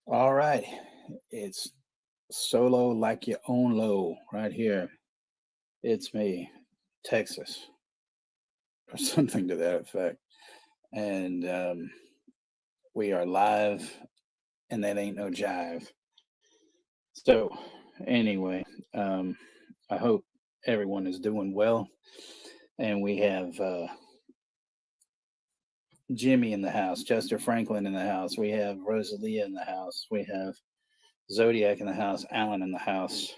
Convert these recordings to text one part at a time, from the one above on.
All right. It's solo like your own low right here. It's me, Texas, or something to that effect. And we are live, and that ain't no jive. So, anyway, um, I hope everyone is doing well. And we have Jimmy in the house, Chester Franklin in the house. We have Rosalia in the house. We have Zodiac in the house, Alan in the house.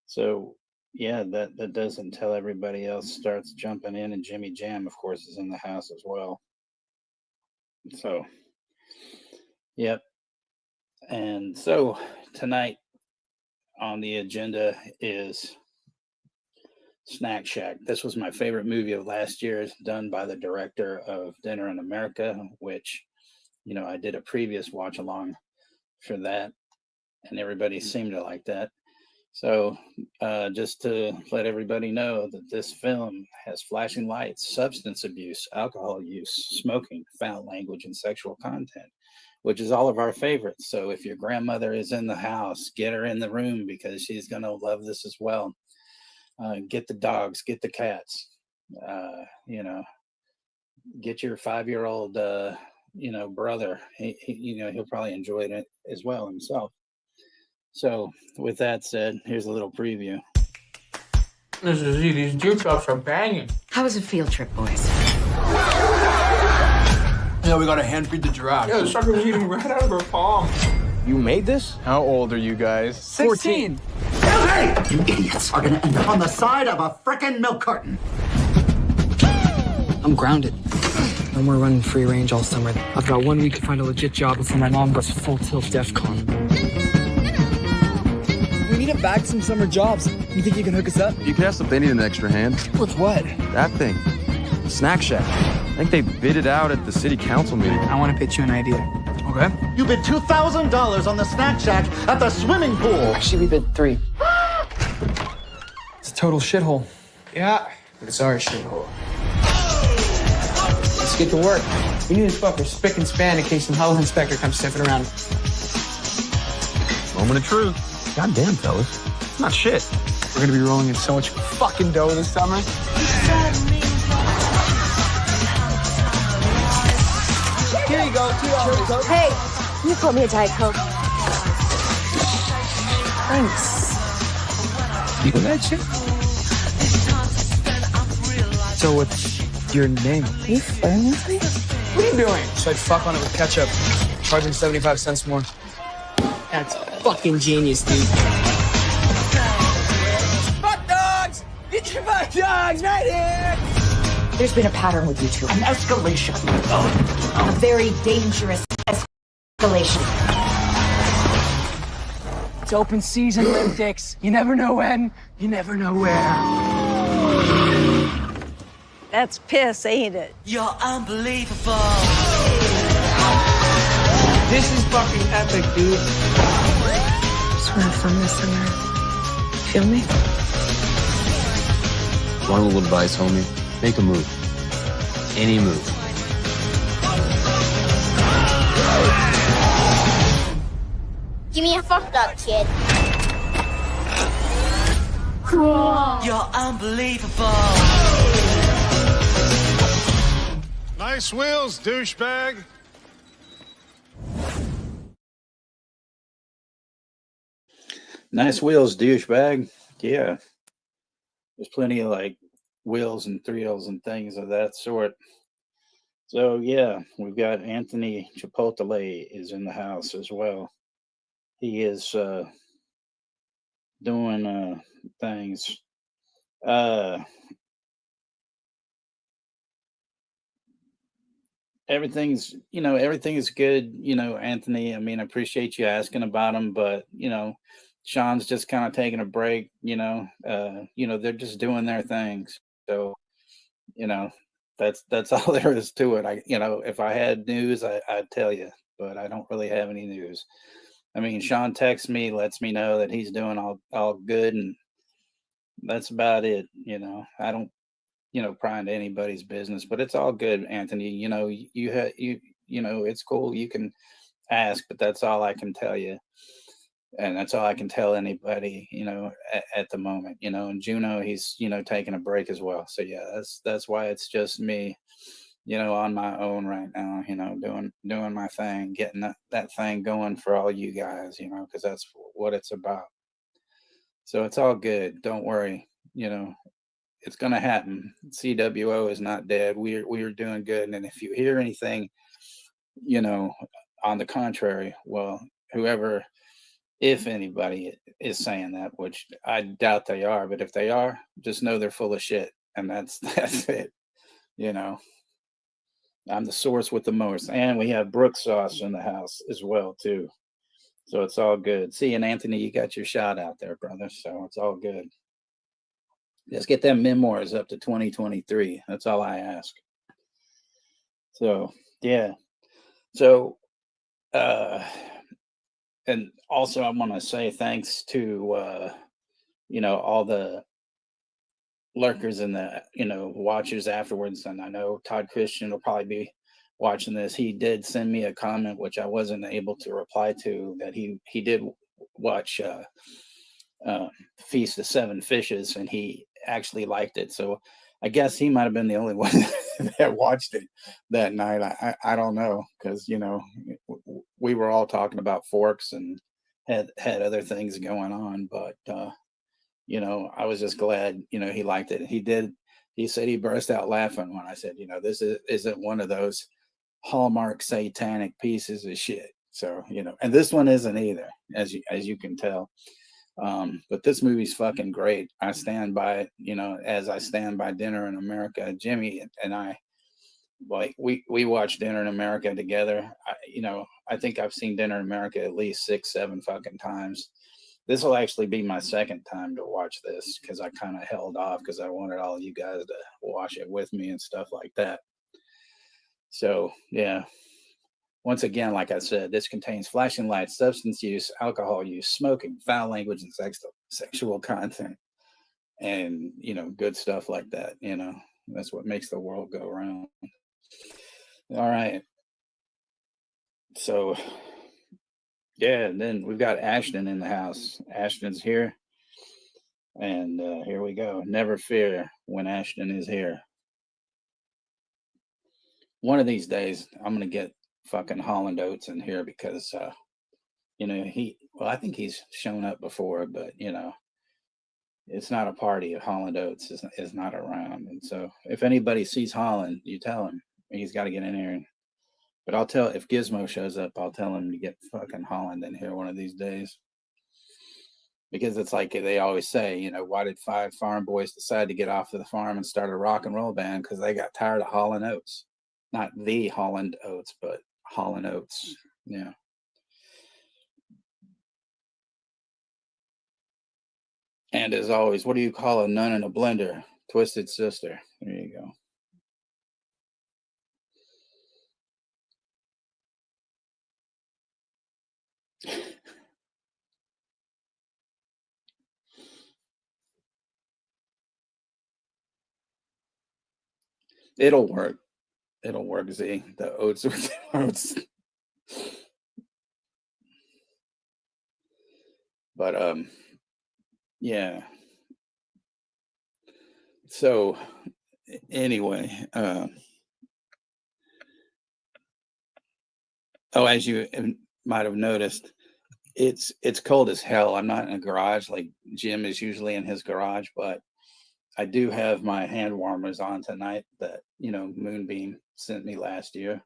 So yeah, that does until everybody else starts jumping in, and Jimmy Jam, of course, is in the house as well. So yep, and so tonight on the agenda is Snack Shack. This was my favorite movie of last year. It's done by the director of Dinner in America, which I did a previous watch along for that, and everybody seemed to like that. So, just to let everybody know that this film has flashing lights, substance abuse, alcohol use, smoking, foul language, and sexual content, which is all of our favorites. So, if your grandmother is in the house, get her in the room because she's going to love this as well. Get the dogs, get the cats, uh, you know, get your 5-year old, brother. He'll probably enjoy it as well himself. So, with that said, here's a little preview. This is Z. These Jew chops are banging. How was a field trip, boys? Yeah, we got to hand feed the giraffe. Yeah, the sucker was eating right out of her palm. You made this? How old are you guys? 16. Hey! You idiots are gonna end up on the side of a frickin' milk carton. I'm grounded. No more running free range all summer. I've got 1 week to find a legit job before my mom goes full tilt DEFCON. We need to bag some summer jobs. You think you can hook us up? You can ask if they need an extra hand. With what? That thing. Snack Shack. I think they bid it out at the city council meeting. I want to pitch you an idea. Okay? You bid $2,000 on the snack shack at the swimming pool. Actually, we bid 3. It's a total shithole. Yeah, but it's our shithole. Let's get to work. We need this fucker spick and span in case some health inspector comes sniffing around. Moment of truth. Goddamn, fellas. It's not shit. We're gonna be rolling in so much fucking dough this summer. Here you go, $2. Hey, can you pour me a Diet Coke? Thanks. You got that shit? So what's your name? Are you flirting with me? What are you doing? So I'd fuck on it with ketchup. Charging 75 cents more. That's fucking genius, dude. Fuck dogs! Get your fuck dogs right here! There's been a pattern with you two. An escalation. A very dangerous escalation. It's open season, limp dicks. You never know when, you never know where. That's piss, ain't it? You're unbelievable. This is fucking epic, dude. Just want fun this summer. Feel me? Want a little advice, homie? Make a move. Any move. Give me a fucked up, kid. You're unbelievable. Nice wheels, douchebag. Nice wheels, douchebag. Yeah, there's plenty of like wheels and thrills and things of that sort. So yeah, we've got Anthony Chipotle is in the house as well. He is doing things. Uh, everything is good. Anthony. I mean, I appreciate you asking about him, but Sean's just kind of taking a break. They're just doing their things. So, you know, that's all there is to it. If I had news, I'd tell you, but I don't really have any news. I mean, Sean texts me, lets me know that he's doing all good, and that's about it. I don't, pry into anybody's business, but it's all good, Anthony. It's cool. You can ask, but that's all I can tell you. And that's all I can tell anybody, at the moment, and Juno, he's, taking a break as well. So yeah, that's why it's just me, on my own right now, doing my thing, getting that thing going for all you guys, because that's what it's about. So it's all good. Don't worry. It's going to happen. CWO is not dead. We're doing good. And if you hear anything, on the contrary, well, whoever, if anybody is saying that, which I doubt they are, but if they are, just know they're full of shit. And that's it. I'm the source with the most. And we have Brooks sauce in the house as well, too. So it's all good. See, and Anthony, you got your shot out there, brother. So it's all good. Let's get them memoirs up to 2023. That's all I ask. So, yeah. So, and also I want to say thanks to, all the lurkers and the, watchers afterwards. And I know Todd Christian will probably be watching this. He did send me a comment, which I wasn't able to reply to, that he did watch Feast of Seven Fishes, and he actually liked it. So I guess he might have been the only one that watched it that night. I don't know, because we were all talking about forks and had other things going on, but I was just glad he liked it. He said he burst out laughing when I said, this isn't one of those Hallmark satanic pieces of shit. So and this one isn't either, as you can tell. But this movie's fucking great. I stand by it, as I stand by Dinner in America. Jimmy and I, like, we watched Dinner in America together. I think I've seen Dinner in America at least 6-7 fucking times. This will actually be my second time to watch this, because I kind of held off because I wanted all of you guys to watch it with me and stuff like that. So yeah. Once again, like I said, this contains flashing lights, substance use, alcohol use, smoking, foul language, and sexual content. And, good stuff like that. That's what makes the world go round. All right. So, yeah, and then we've got Ashton in the house. Ashton's here. And here we go. Never fear when Ashton is here. One of these days, I'm going to get fucking Holland Oates in here, because I think he's shown up before, but it's not a party if Holland Oates is not around. And so if anybody sees Holland, you tell him he's got to get in here. But I'll tell, if Gizmo shows up, I'll tell him to get fucking Holland in here one of these days, because it's like they always say, why did 5 farm boys decide to get off of the farm and start a rock and roll band? Because they got tired of Holland Oates. Not the Holland Oates, but Holland Oates. Yeah. And as always, what do you call a nun in a blender? Twisted sister. There you go. It'll work. It'll work, Z. The oats with the oats. But yeah. So anyway, as you might have noticed, it's cold as hell. I'm not in a garage like Jim is usually in his garage, but I do have my hand warmers on tonight that, Moonbeam sent me last year.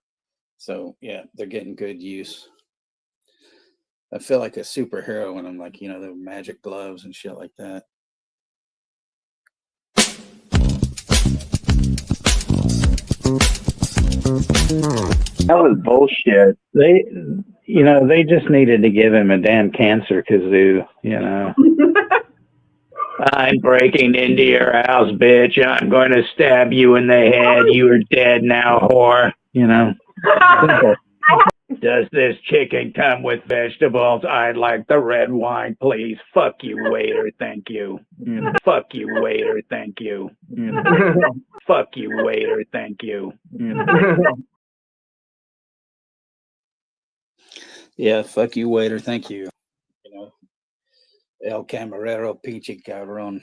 So yeah, they're getting good use. I feel like a superhero when I'm like, the magic gloves and shit like that. That was bullshit. They just needed to give him a damn cancer kazoo, I'm breaking into your house, bitch. I'm going to stab you in the head. You are dead now, whore. Does this chicken come with vegetables? I'd like the red wine, please. Fuck you, waiter. Thank you. Fuck you, waiter. Thank you. Fuck you, waiter. Thank you. Yeah, fuck you, waiter. Thank you. You know, El Camarero Peachy Cabron.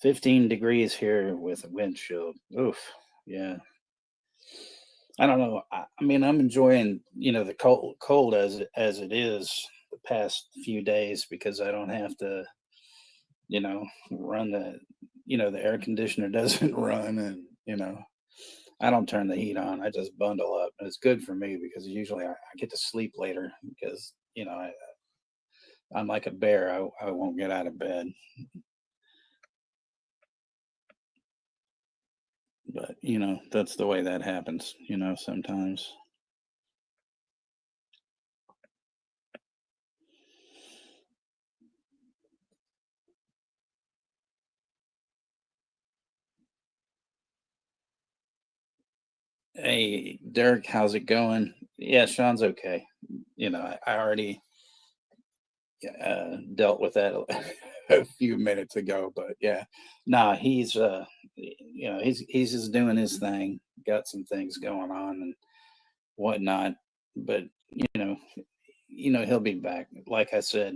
15 degrees here with a wind chill. Oof. Yeah. I don't know. I mean, I'm enjoying, the cold as it is the past few days because I don't have to, run the air conditioner doesn't run and, I don't turn the heat on. I just bundle up. And it's good for me because usually I get to sleep later because, I'm like a bear. I won't get out of bed. But, that's the way that happens, sometimes. Hey, Dirk, how's it going? Yeah, Sean's okay. I already dealt with that a few minutes ago, but yeah, nah, he's just doing his thing, got some things going on and whatnot, but he'll be back. Like I said,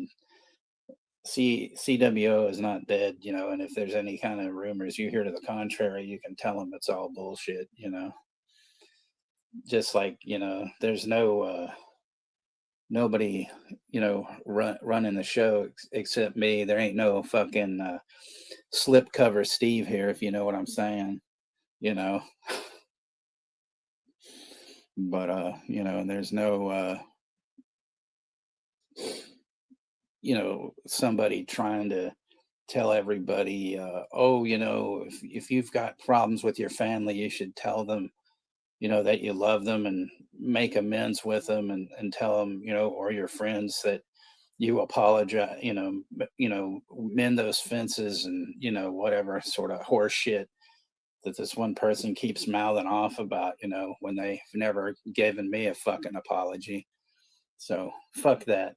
CWO is not dead, and if there's any kind of rumors you hear to the contrary, you can tell them it's all bullshit, just like, there's nobody, running the show except me. There ain't no fucking slip cover Steve here, if you know what I'm saying, but and there's no somebody trying to tell everybody, oh, if you've got problems with your family, you should tell them, that you love them and make amends with them and tell them, or your friends that you apologize, mend those fences and, whatever sort of horse shit that this one person keeps mouthing off about, when they've never given me a fucking apology. So fuck that.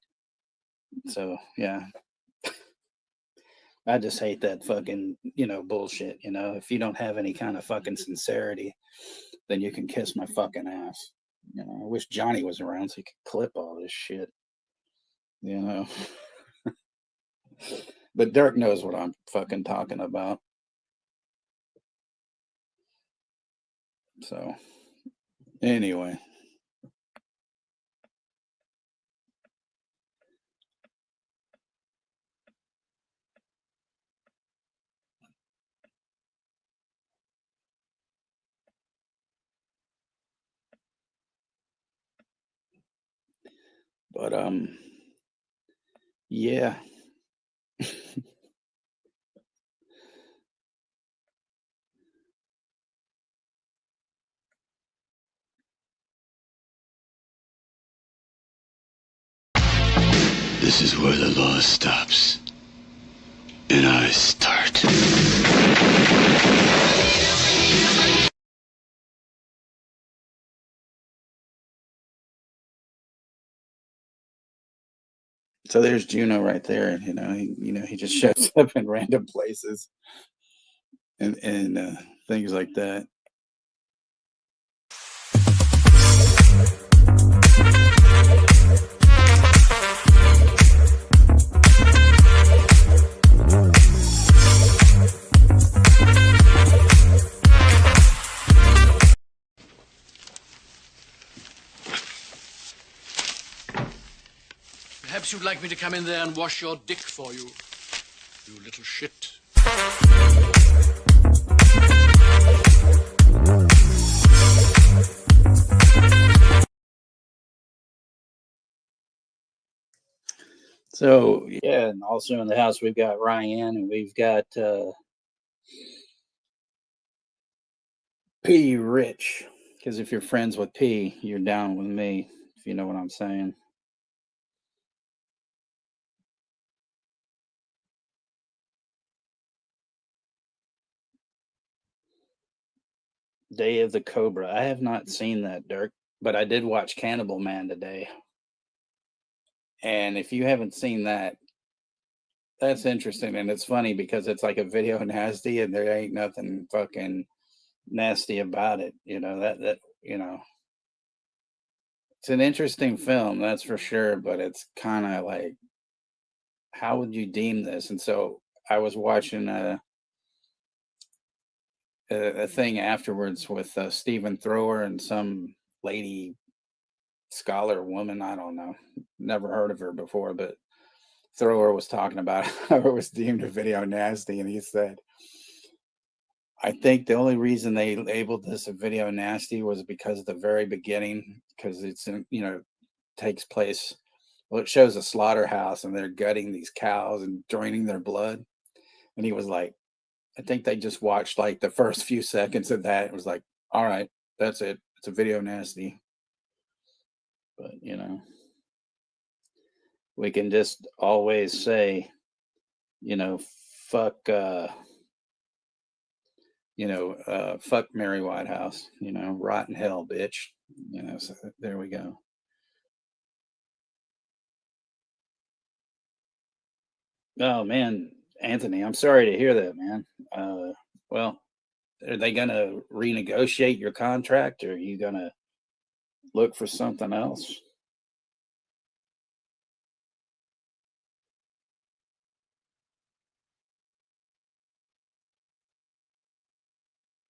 So, yeah. I just hate that fucking, bullshit, if you don't have any kind of fucking sincerity, then you can kiss my fucking ass. I wish Johnny was around so he could clip all this shit, But Dirk knows what I'm fucking talking about. So, anyway. But yeah. This is where the law stops, and I start. So there's Juno right there. He just shows up in random places and things like that. Perhaps you'd like me to come in there and wash your dick for you, you little shit. So, yeah, and also in the house, we've got Ryan and we've got P. Rich. Because if you're friends with P, you're down with me, if you know what I'm saying. Day of the Cobra. I have not seen that, Dirk, but I did watch Cannibal Man today. And if you haven't seen that, that's interesting. And it's funny because it's like a video nasty and there ain't nothing fucking nasty about it. It's an interesting film, that's for sure, but it's kind of like, how would you deem this? And so I was watching a thing afterwards with Stephen Thrower and some lady scholar woman. I don't know, never heard of her before, but Thrower was talking about how it was deemed a video nasty, and he said, I think the only reason they labeled this a video nasty was because of the very beginning, because it's takes place. Well, it shows a slaughterhouse and they're gutting these cows and draining their blood, and he was like, I think they just watched like the first few seconds of that. It was like, all right, that's it. It's a video nasty. But we can just always say, fuck. Fuck Mary Whitehouse, rotten hell, bitch. So there we go. Oh man, Anthony, I'm sorry to hear that, man. Well, are they gonna renegotiate your contract, or are you gonna look for something else?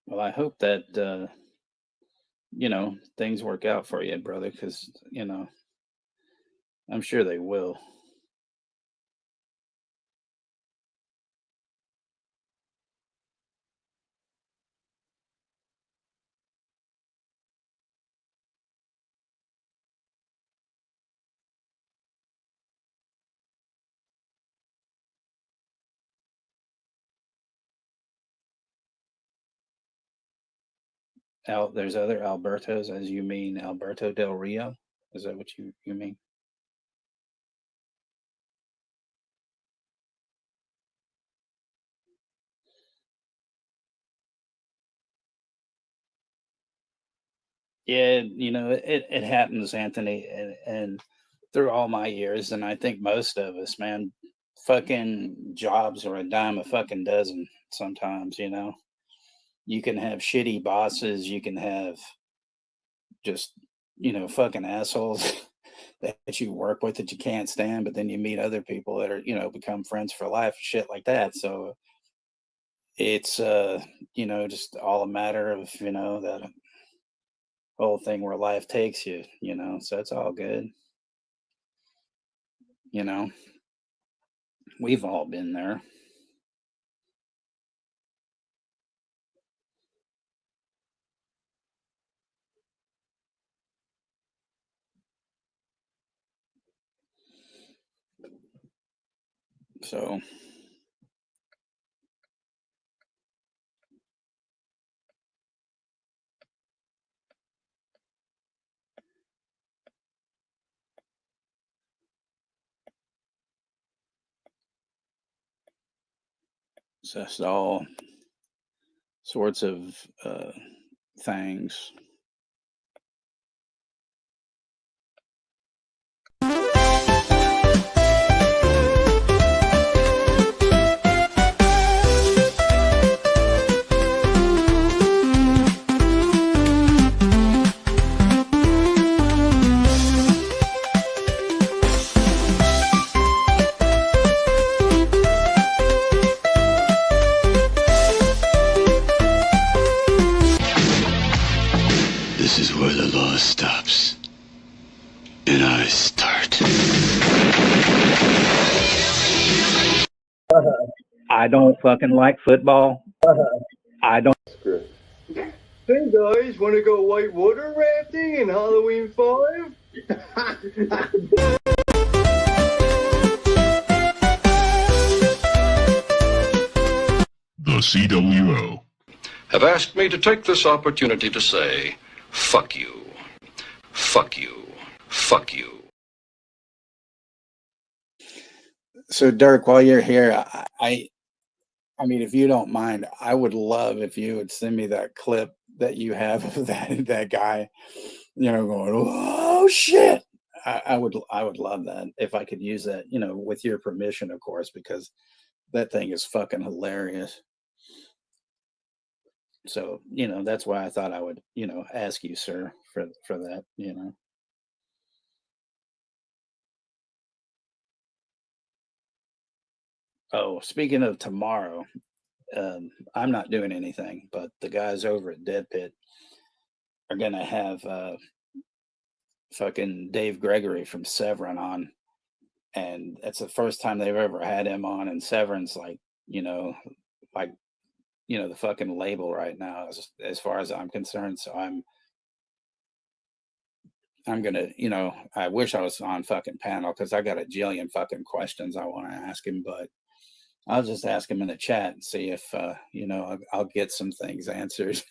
Well, I hope that things work out for you, brother, because I'm sure they will. There's other Albertos, as you mean Alberto Del Rio? Is that what you mean? Yeah, it happens, Anthony, and through all my years, and I think most of us, man, fucking jobs are a dime a fucking dozen sometimes, You can have shitty bosses, you can have just, fucking assholes that you work with that you can't stand, but then you meet other people that are, become friends for life, shit like that. So it's just all a matter of, that whole thing where life takes you, so it's all good. We've all been there. So that's all sorts of things. This is where the law stops. And I start. I don't fucking like football. I don't. Hey guys, want to go whitewater rafting in Halloween 5? The CWO have asked me to take this opportunity to say, fuck you, fuck you, fuck you. So Dirk, while you're here, I mean, if you don't mind, I would love if you would send me that clip that you have of that guy, going, oh shit. I would love that if I could use that, with your permission, of course, because that thing is fucking hilarious. So, that's why I thought I would, ask you, sir, for that, Oh, speaking of tomorrow, I'm not doing anything, but the guys over at Dead Pit are gonna have fucking Dave Gregory from Severin on, and it's the first time they've ever had him on. And Severin's like, you know, like the fucking label right now, as far as I'm concerned. So I'm gonna, I wish I was on fucking panel because I got a jillion fucking questions I want to ask him, but I'll just ask him in the chat and see if I'll get some things answered.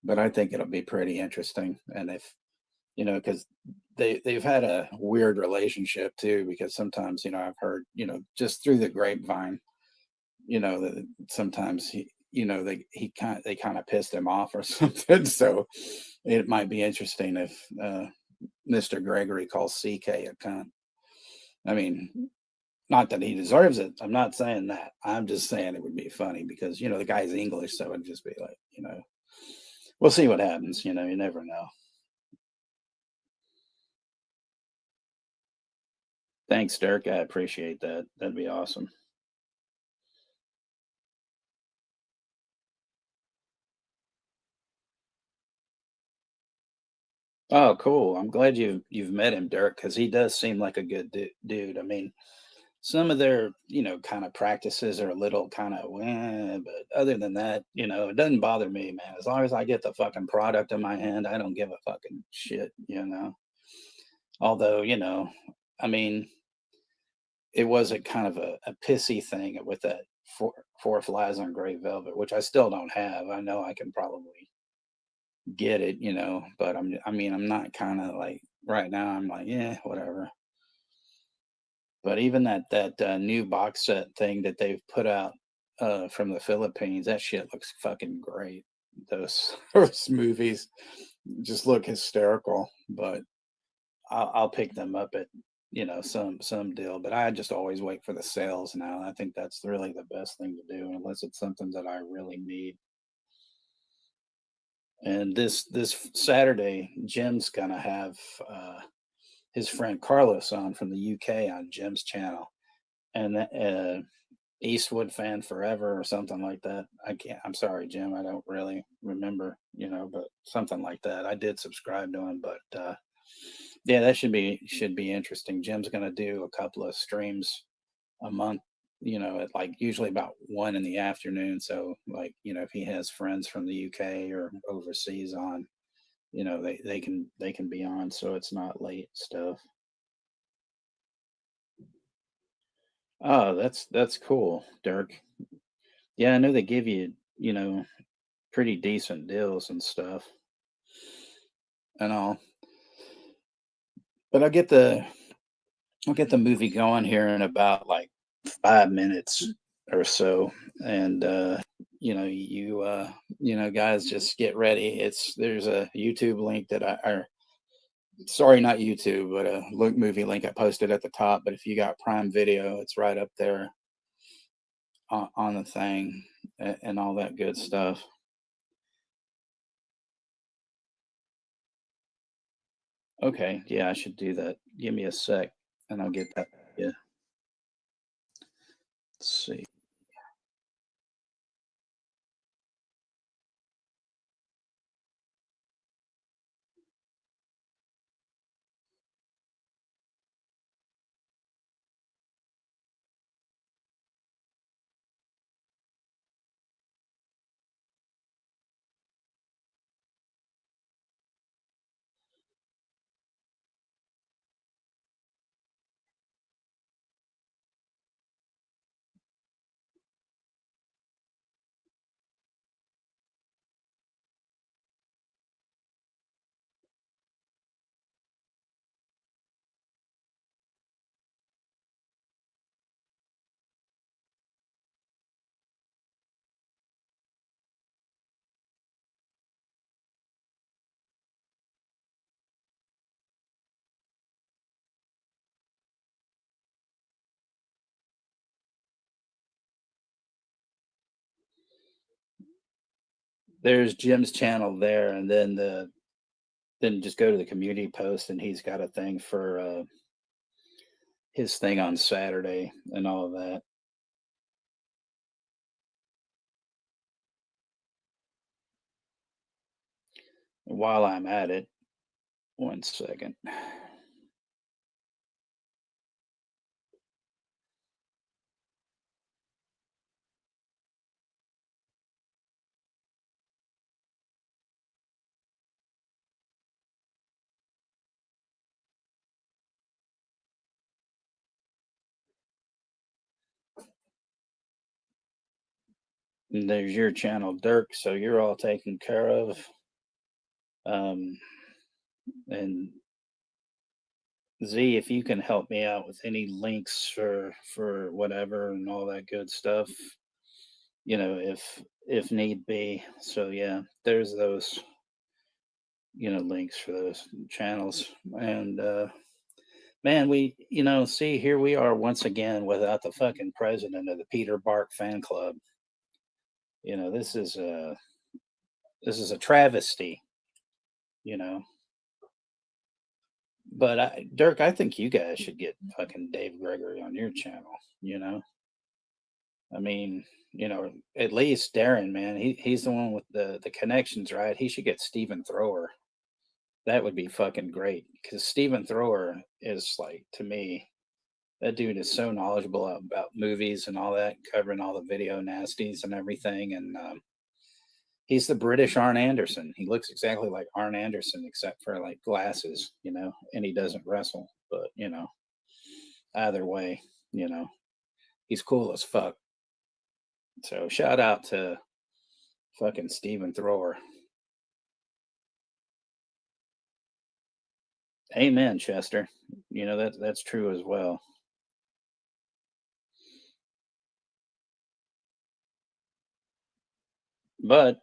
But I think it'll be pretty interesting, and if because they've had a weird relationship too, because sometimes I've heard just through the grapevine that sometimes they kind of pissed him off or something. So it might be interesting if Mr. Gregory calls CK a cunt. I mean, not that he deserves it. I'm not saying that. I'm just saying it would be funny because the guy's English, so it'd just be like we'll see what happens. You never know. Thanks, Dirk. I appreciate that. That'd be awesome. Oh, cool. I'm glad you've met him, Dirk, because he does seem like a good dude. I mean, some of their kind of practices are a little kind of, but other than that, it doesn't bother me, man. As long as I get the fucking product in my hand, I don't give a fucking shit. Although I mean, it was a kind of a pissy thing with that four flies on gray velvet, which I still don't have. I know I can probably get it, but I'm not kind of like right now. I'm like, yeah, whatever. But even that new box set thing that they've put out from the Philippines, that shit looks fucking great. Those movies just look hysterical. But I'll pick them up at some deal. But I just always wait for the sales now. I think that's really the best thing to do, unless it's something that I really need. And this Saturday, Jim's gonna have his friend Carlos on from the UK on Jim's channel, and Eastwood Fan Forever or something like that. I'm sorry, Jim, I don't really remember, but something like that. I did subscribe to him, but yeah, that should be interesting. Jim's gonna do a couple of streams a month, at like usually about 1 in the afternoon. So like, if he has friends from the UK or overseas on, they can be on, so it's not late stuff. Oh, that's cool, Dirk. Yeah, I know they give you, pretty decent deals and stuff and all. But I'll get the movie going here in about like 5 minutes or so, and guys, just get ready. There's a YouTube link that sorry, not YouTube, but a movie link I posted at the top. But if you got Prime Video, it's right up there on the thing and all that good stuff. Okay, yeah, I should do that. Give me a sec and I'll get that. Yeah. Let's see. There's Jim's channel there, and then just go to the community post, and he's got a thing for his thing on Saturday and all of that. While I'm at it, 1 second. And there's your channel, Dirk. So you're all taken care of. And Z, if you can help me out with any links for whatever and all that good stuff, you know, if need be. So yeah, there's those, you know, links for those channels. And man, we, you know, see, here we are once again without the fucking president of the Peter Bark fan club. You know, this is a travesty, you know. But Dirk, I think you guys should get fucking Dave Gregory on your channel, you know. I mean, you know, at least Darren, man, he's the one with the connections, right? He should get Stephen Thrower. That would be fucking great, because Stephen Thrower is, like, to me, that dude is so knowledgeable about movies and all that, covering all the video nasties and everything. And he's the British Arn Anderson. He looks exactly like Arn Anderson, except for like glasses, you know, and he doesn't wrestle. But, you know, either way, you know, he's cool as fuck. So shout out to fucking Stephen Thrower. Amen, Chester. You know, that's true as well. But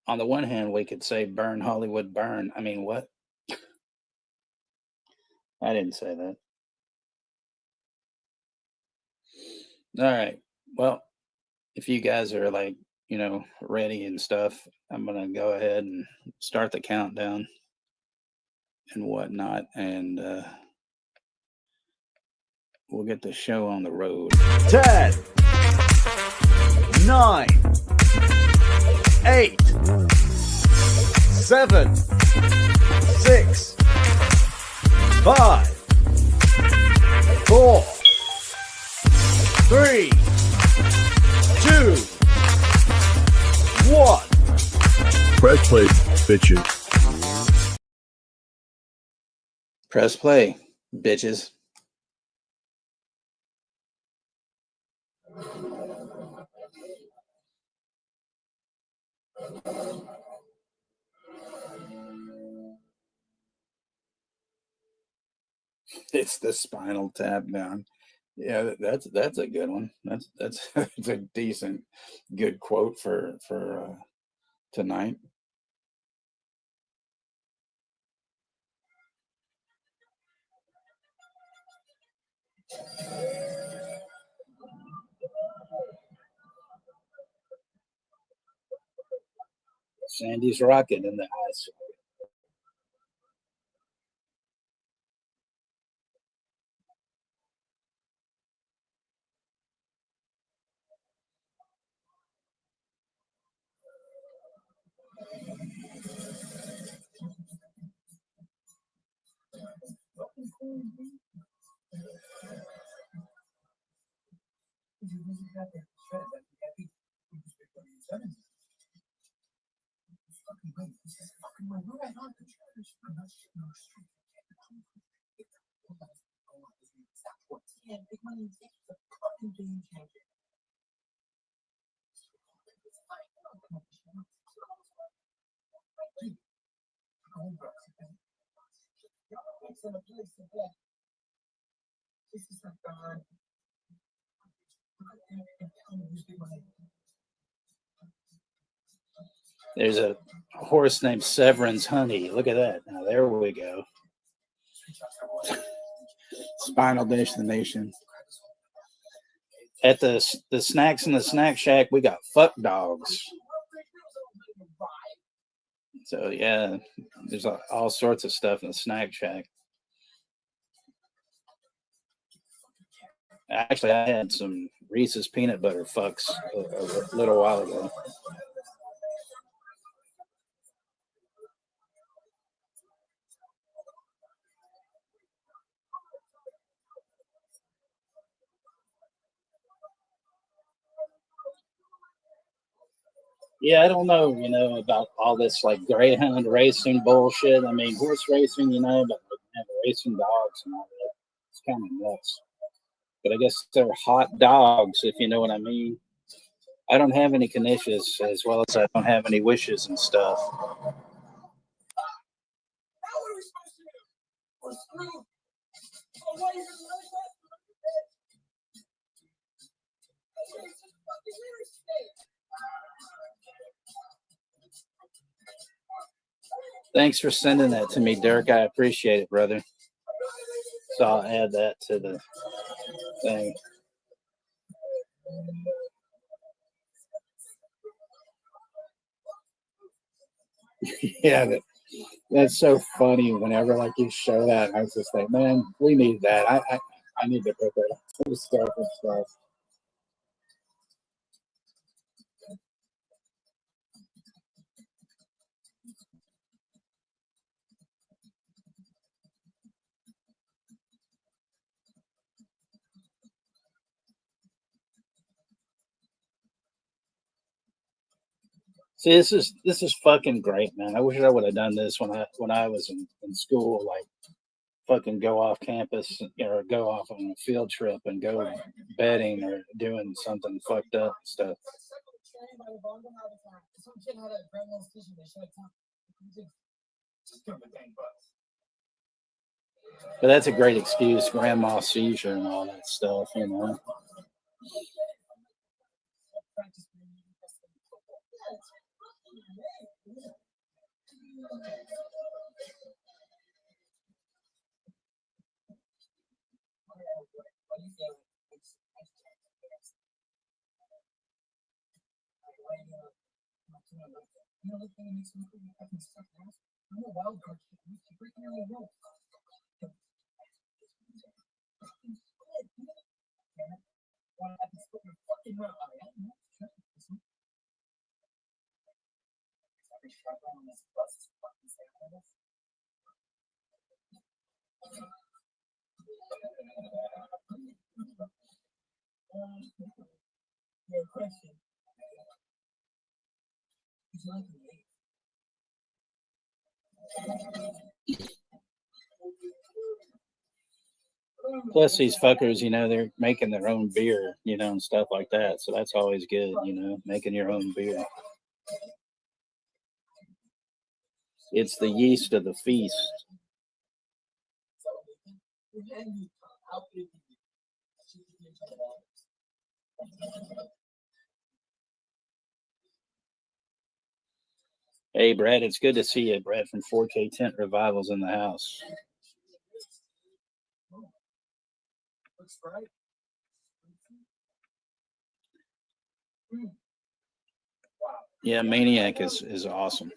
on the one hand, we could say burn Hollywood burn. I mean, what? I didn't say that. All right. Well, if you guys are, like, you know, ready and stuff, I'm going to go ahead and start the countdown and whatnot. And we'll get the show on the road. 10, 9, 8, 7, 6, 5, 4, 3, 2, 1. Press play, bitches. Press play, bitches. It's the Spinal Tap down. Yeah, that's a good one. That's that's a decent, good quote for tonight. Sandy's rocket in the house. There's a horse named Severin's Honey. Look at that. Now there we go. Spinal Destination. At the snacks in the snack shack, we got fuck dogs. So yeah, there's all sorts of stuff in the snack shack. Actually, I had some Reese's peanut butter fucks a little while ago. Yeah, I don't know, about all this like greyhound racing bullshit. I mean, horse racing, but like, racing dogs and all that. It's kind of nuts. But I guess they're hot dogs, if you know what I mean. I don't have any knishes, as well as I don't have any wishes and stuff. Thanks for sending that to me, Dirk. I appreciate it, brother. So I'll add that to the thing. Yeah, that's so funny. Whenever like you show that, I was just like, man, we need that. I need to put that on the stuff and stuff. See, this is fucking great, man. I wish I would have done this when I was in school, like fucking go off campus or go off on a field trip and go betting or doing something fucked up stuff. But that's a great excuse, grandma seizure and all that stuff, Plus, these fuckers, they're making their own beer, and stuff like that. So that's always good, making your own beer. It's the yeast of the feast. Hey, Brad, it's good to see you, Brad, from 4K Tent Revivals in the house. Yeah, Maniac is awesome.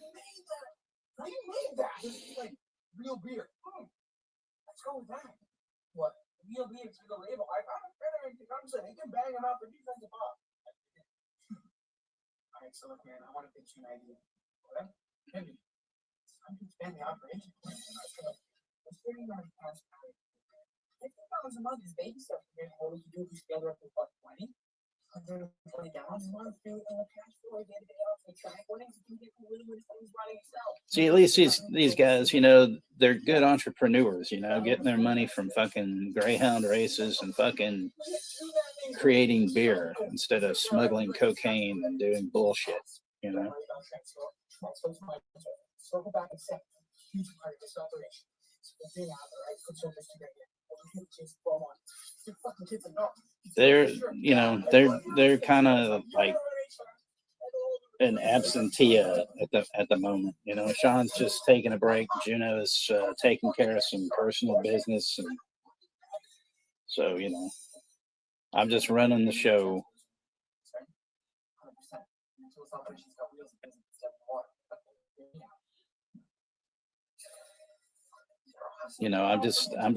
Real beer. Let's go with that. What? Real beer to the label. I got a better in Tecumseh. He can bang him out for defensive off. All right, so look, man, I want to pitch you an idea. Okay? Maybe. I'm going to expand the operation. Let's $30 pounds. $50 a month is baby stuff. What we can do is gather up to what, 20? $120 a month through cash flow. Get it out for track winnings. You can get the win when things running yourself. See, at least these guys, they're good entrepreneurs, getting their money from fucking greyhound races and fucking creating beer instead of smuggling cocaine and doing bullshit, Circle back and set huge part of this operation. So they're kind of like an absentee at the moment. Sean's just taking a break. Juno's taking care of some personal business, and so I'm just running the show. I'm just I'm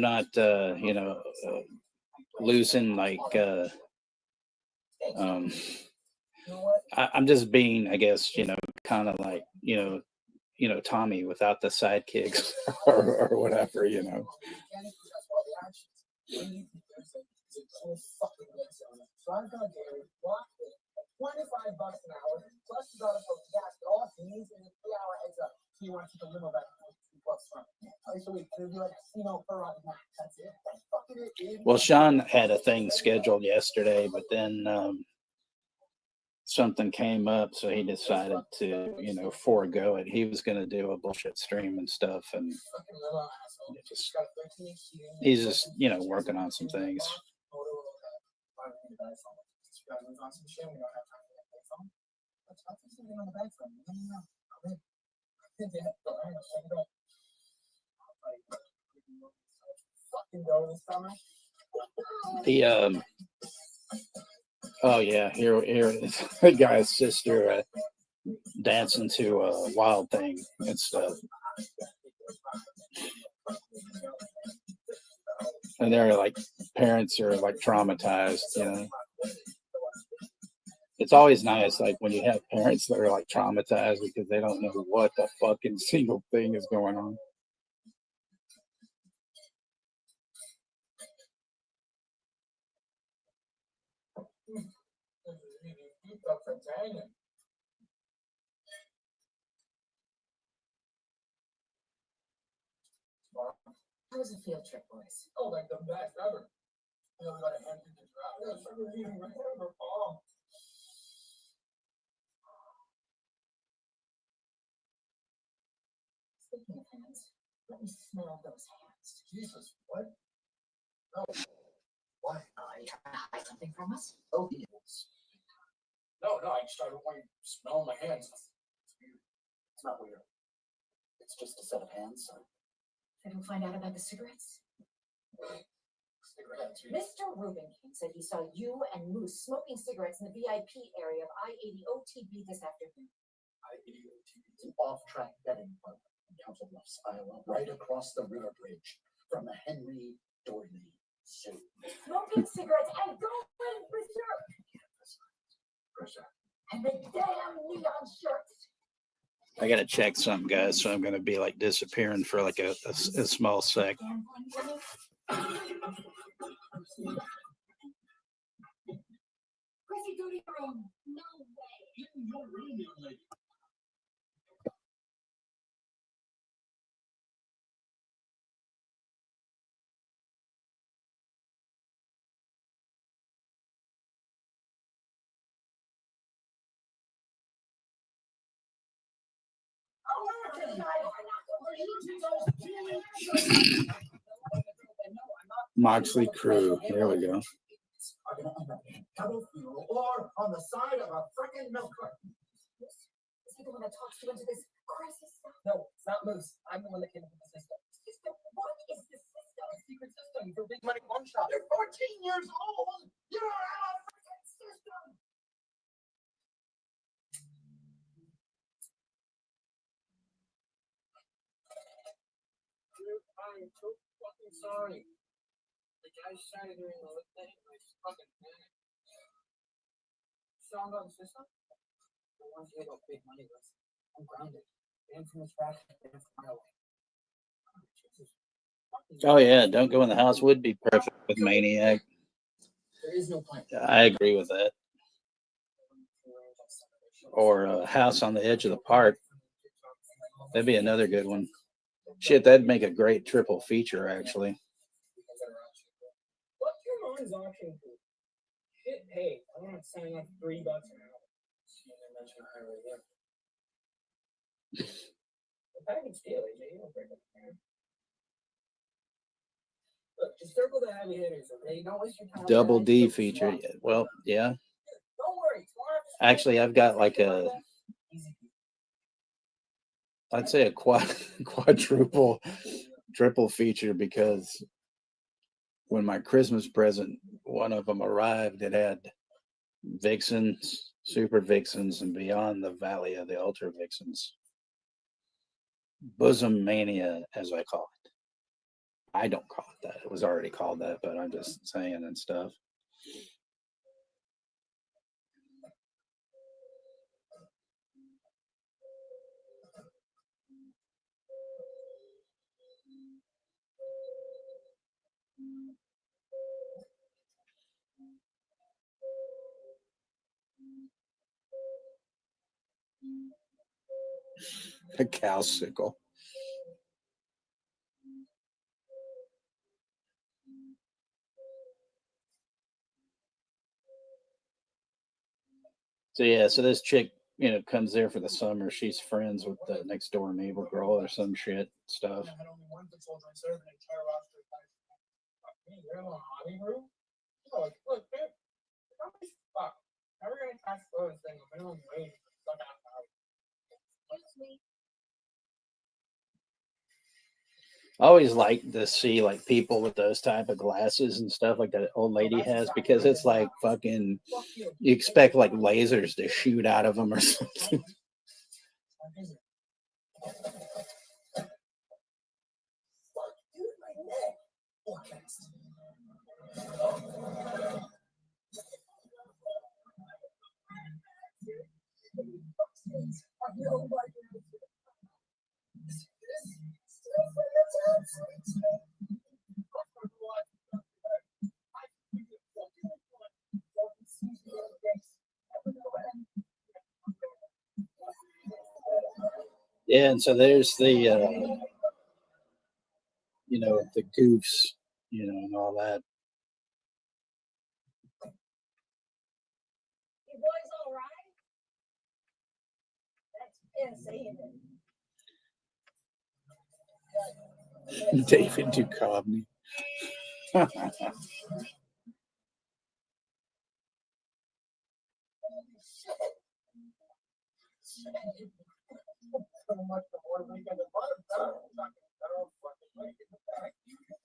not losing like I'm just being, I guess, kind of like you know, Tommy without the sidekicks or whatever, you know. So I've got Gary locked in at $25 an hour, plus you gotta put gas, but all he needs is a 3-hour heads up. So you want to take a limo back $2 from twice a week. It'll be like a casino per on max. That's it. That's fucking it, dude. Well, Sean had a thing scheduled yesterday, but then something came up, so he decided to, you know, forego it. He was going to do a bullshit stream and stuff, and he's just, you know, working on some things. The oh yeah, here is the guy's sister dancing to a Wild Thing and stuff, and they're like, parents are like traumatized, you know. It's always nice, like when you have parents that are like traumatized because they don't know what the fucking single thing is going on. How was the field trip, boys? Oh, like the best ever. You know, we got a hand in the drought. Yeah, it's like we're eating right out of our palm. Speaking of hands, let me smell those hands. Jesus, what? No. Why? Are you trying to hide something from us? Oh, yes. No, I just don't want you to smell my hands. It's weird. It's not weird. It's just a set of hands. Did we find out about the cigarettes? Cigarettes? Mr. Rubenking said he saw you and Moose smoking cigarettes in the VIP area of I-80 OTB this afternoon. I-80 OTB is an off-track betting club in Council Bluffs, Iowa, right across the river bridge from the Henry Doily Zoo. Smoking cigarettes and going berserk! And the damn neon shirts! I gotta check something, guys, so I'm gonna be like disappearing for like a small sec. Chrissy, go to your room. No way. Get in your room, young lady. Moxley Crew. There we go. Are gonna end up in double fuel or on the side of a frickin' milk carton. Is he the one that talks you into this crazy stuff? No, it's not Moose. I'm the one that came up with the system. System? What is the system? A secret system for big money pawn shop. You're 14 years old. You don't have a freaking system. Dude, I'm so fucking sorry. The guy started doing the thing. I fucking panicked. Sean got the system? I want to hear about big money with. I'm grounded. Banned from the track, banned from my way. Oh yeah, Don't Go in the House would be perfect with Maniac. There is no plan. I agree with that. Or a House on the Edge of the Park. That'd be another good one. Shit, that'd make a great triple feature, actually. What's your mom's option for? Shit, hey, I want to sign up $3 an hour. See, they mention a higher rate. The package deal, AJ, you don't break up the plan. Look, just circle the heavy hitters, okay? Don't waste your time. Double D feature. Well, yeah. Don't worry. Actually, I've got like a, I'd say a quadruple triple feature, because when my Christmas present, one of them arrived, it had Vixens, Super Vixens, and Beyond the Valley of the Ultra Vixens. Bosom Mania, as I call it. I don't call it that. It was already called that, but I'm just saying and stuff. A cow sickle. So yeah, so this chick, comes there for the summer. She's friends with the next door neighbor girl or some shit stuff. I had only one patrol joint serve an entire roster of guys. Fuck me, you're in a hobby room? Oh, look, dude. How much fuck? Never gonna catch those things. Minimum wage. Fuck out of Excuse me. I always like to see like people with those type of glasses and stuff like that old lady has, because it's like fucking, you expect like lasers to shoot out of them or something. Yeah, and so there's the the goofs, and all that. You boys all right? That's piss, ain't it? David Duchovny.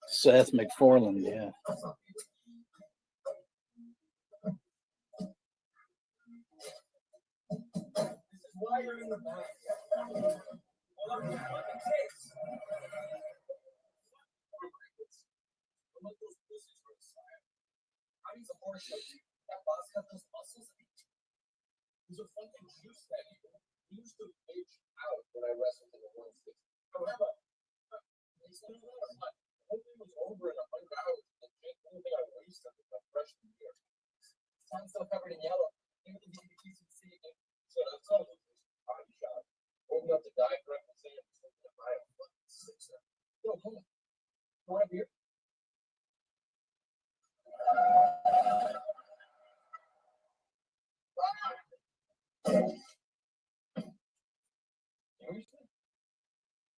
Seth MacFarlane, yeah. Why you're in the back? How do you support that boss got those muscles? He's a fucking juice that he used to age out when I wrestled in the 160. However, he's still there. What? The whole thing was over in 100 hours. And the only thing I wasted was my freshman year. I'm still covered in yellow. Even the DVDs you see again. So that's all the body shot. Open up the diaphragm and say it's looking at my fucking sixer. Yo, come on. Go up here.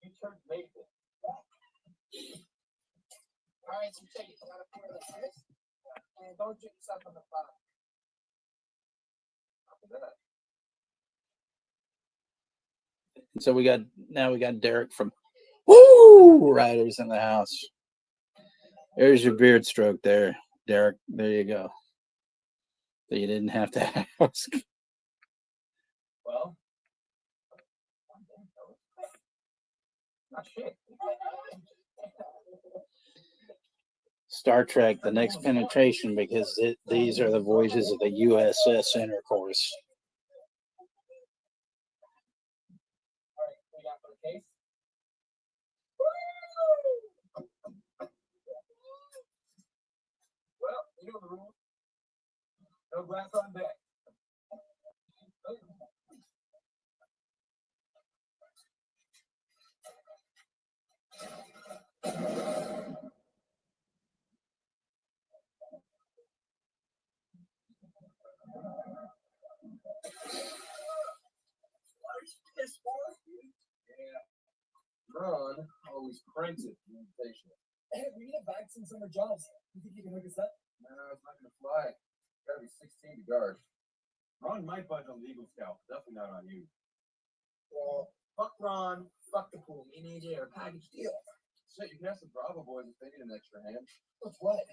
You turned maple. Alright, so check it. You gotta pour it like this. And don't drink yourself on the bottom. After that. So we got Derek from Woo Riders in the house. There's your beard stroke there, Derek. There you go. So you didn't have to ask. Well, not shit. Star Trek: The Next Penetration, because these are the voyages of the USS Intercourse. Alright, we got for the case. Well, you know the rules. No glass on deck. Ron always cranks it in invitation. Hey, we need a vaccine summer jobs. You think you can hook us up? No, it's not gonna fly. Gotta be 16 to guard. Ron might budge on the Eagle Scout, but definitely not on you. Well, fuck Ron, fuck the pool. Me and AJ are a package deal. Shit, you can ask the Bravo boys if they need an extra hand. What's what?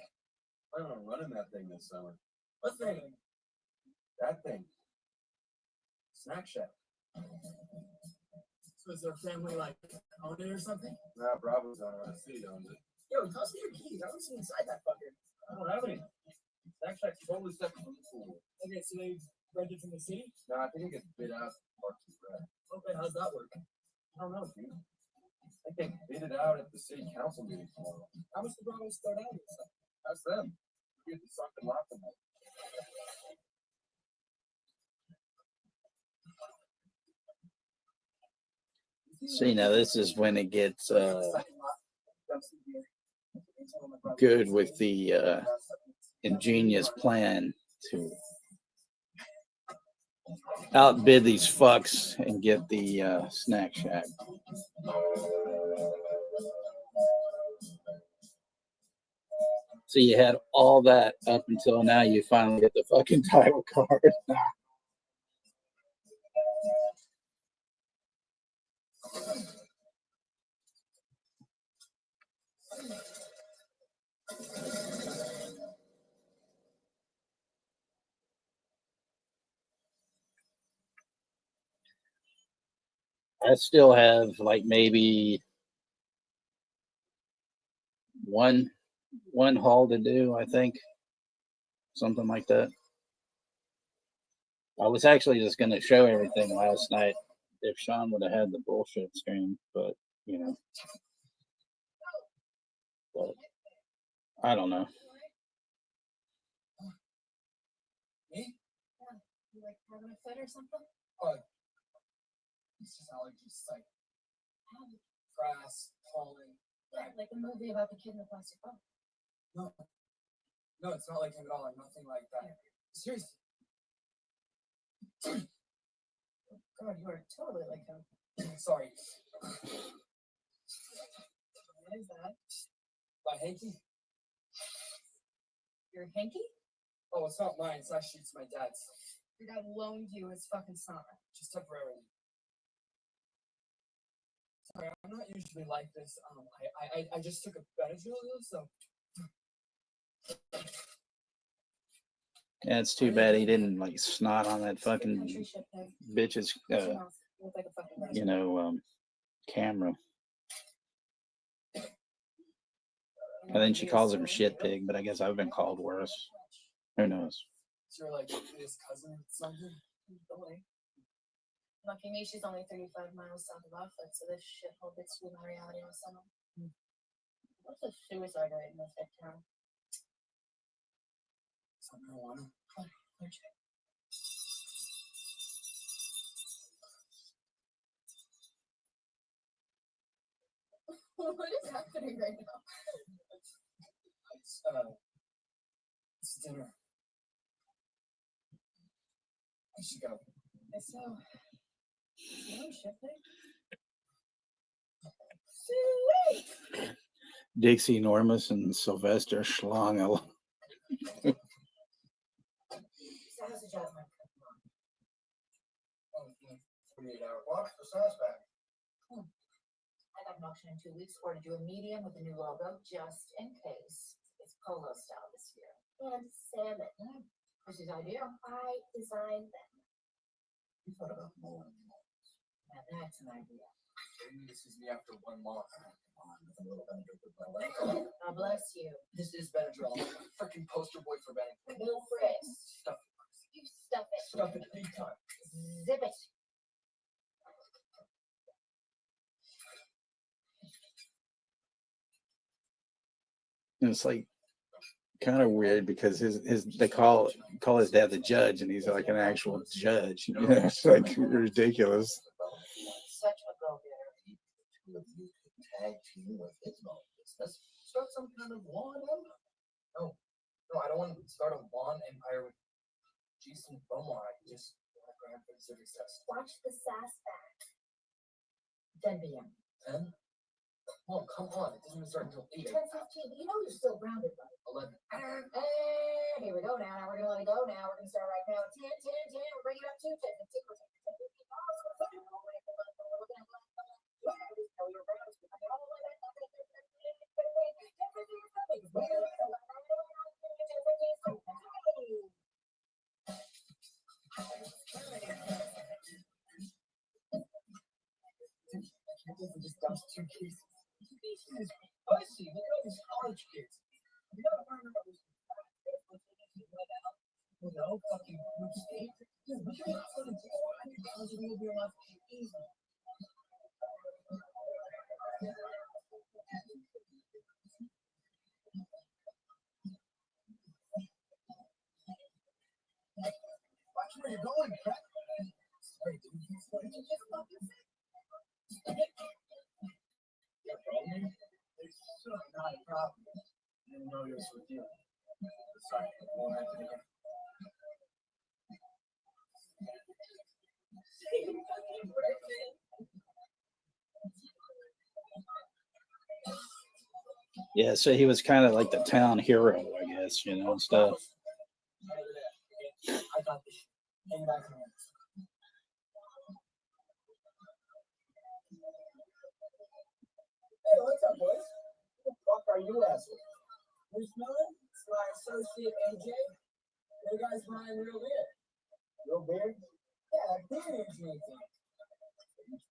I'm on running that thing this summer. What's the name? That thing. Snack Shack. So is their family like own it or something? Nah, Bravo's on it. The city owns it. Yo, toss me your keys. I want to see inside that fucker. I don't have any. Snack Shack's totally separate from the pool. Okay, so they rented from the city? Nah, I think it gets bid out to Parks and Rec. Okay, how's that work? I don't know, dude. I think they bid it out at the city council meeting tomorrow. How much the Bravos start out with? That's them. We get the sunken lot from them. See, now this is when it gets good with the ingenious plan to outbid these fucks and get the snack shack. So you had all that up until now. You finally get the fucking title card. I still have like maybe one haul to do, I think. Something like that. I was actually just going to show everything last night if Sean would have had the bullshit screen, but you know. But I don't know. Me? Yeah. You like having a fit or something? It's just allergies, like grass, pollen. Yeah, like the movie about the kid in the plastic bag. No, it's not like him at all. Like nothing like that. Seriously. God, you are totally like him. Sorry. What is that? My hanky. Your hanky? Oh, it's not mine. It's actually my dad's. Your dad loaned you his fucking summer. Just temporarily. Sorry, I'm not usually like this. I just took a Benadryl, so. Yeah, it's too bad he didn't like snot on that fucking bitch's, you know, camera. And then she calls him shit pig, but I guess I've been called worse. Who knows? So you're like his cousin or something? Lucky me, she's only 35 miles south of Rockford, so this shithole gets to my reality all summer. What's the suicide rate in this town? Some marijuana. What is happening right now? It's dinner. I should go. So, Dixie Enormous and Sylvester Schlangel. So how's the job market? 48 hour watch for suspect. I got an auction in 2 weeks for to do a medium with a new logo, just in case. It's polo style this year. And salmon. Chrissy's idea. I designed them. You thought about more. Now that's an idea. Maybe this is me after 1 month. God bless you. This is Benadryl. I'm a freaking poster boy for Benadryl. No Chris. Stuff You stuff it. Stuff it big time. Zip it. And it's like kind of weird because his they call his dad the judge, and he's like an actual judge. You know, it's like ridiculous. Such a go-getter. Two of you could tag team with Ismo. Let's start some kind of law empire. No, I don't want to start a lawn empire with Jason Beaumont. I just want to grab for the civic test. Watch the sass back. 10 p.m. 10? Mom, come on. It doesn't even start until 8. 10:15. You know you're still grounded, buddy. 11. And here we go now. Now we're going to let it go now. We're going to start right now. 10, 10, 10. We're bringing it up to 10. Just dumps 2 cases. I see. Look at all these college kids. You gotta learn about this. No fucking group state. Dude, we can fucking do $100,000 a year life easy. Watch where you're going, crap. Sorry, dude. What did you just fucking say? It's not a problem. I didn't know this with you. Sorry, it won't happen again. Yeah, so he was kind of like the town hero, I guess, you know, and stuff. I got this. Hang back a minute. Hey, what's up, boys? Who the fuck are you assholes? You smelling? It's my associate AJ. You guys buying real beer. Real beer? Yeah, that beer is making.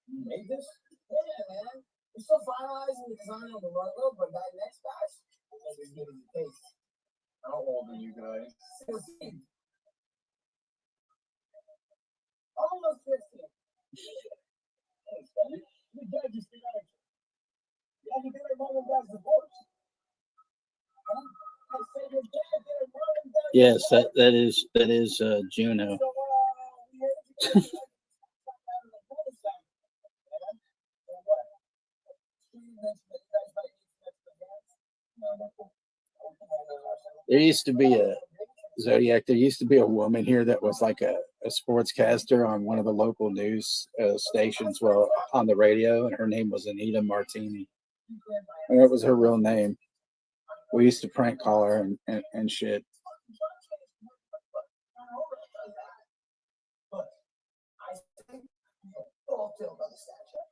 You made this? Yeah, man. We're still finalizing the design of the logo, but that next batch is as good as it tastes. How old are you guys? 16. Almost 15. Thanks, buddy. You guys just get out of here. Yeah, you did it mom and dad's divorce. Huh? I said your dad did it mom and dad's Yes, divorce. that is Juno. So, we heard you guys out of the cul-de-sac. Yeah? So what? Steve mentioned that you guys might need some extra gas. No, no, no. There used to be a Zodiac. There used to be a woman here that was like a sportscaster on one of the local news stations, well, on the radio, and her name was Anita Martini. And that was her real name. We used to prank call her and shit. Look, I think we're all killed by the statue.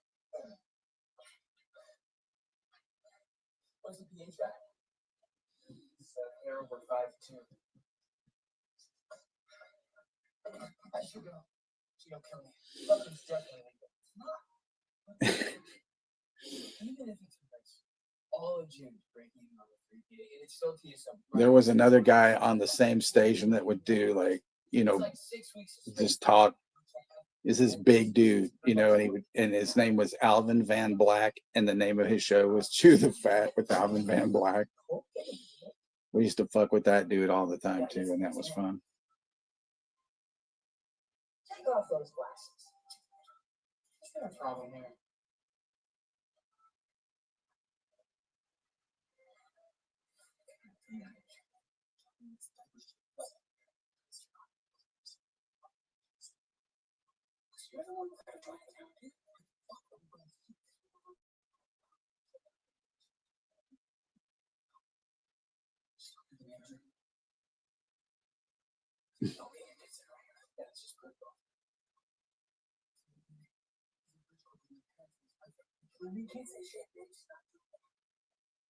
What's the pH at? It's here over 5.2. I should go. She don't kill me. Something's definitely legal. It's not. Even if it's nice, all of June breaking on the 3 it's still to you some. There was another guy on the same station that would do like, you know, It's like 6 weeks of just talk. Is this big dude, you know, and his name was Alvin Van Black, and the name of his show was Chew the Fat with Alvin Van Black. We used to fuck with that dude all the time too, and that was fun. Take off those glasses. Is there a problem here? You can't say shit, bitch.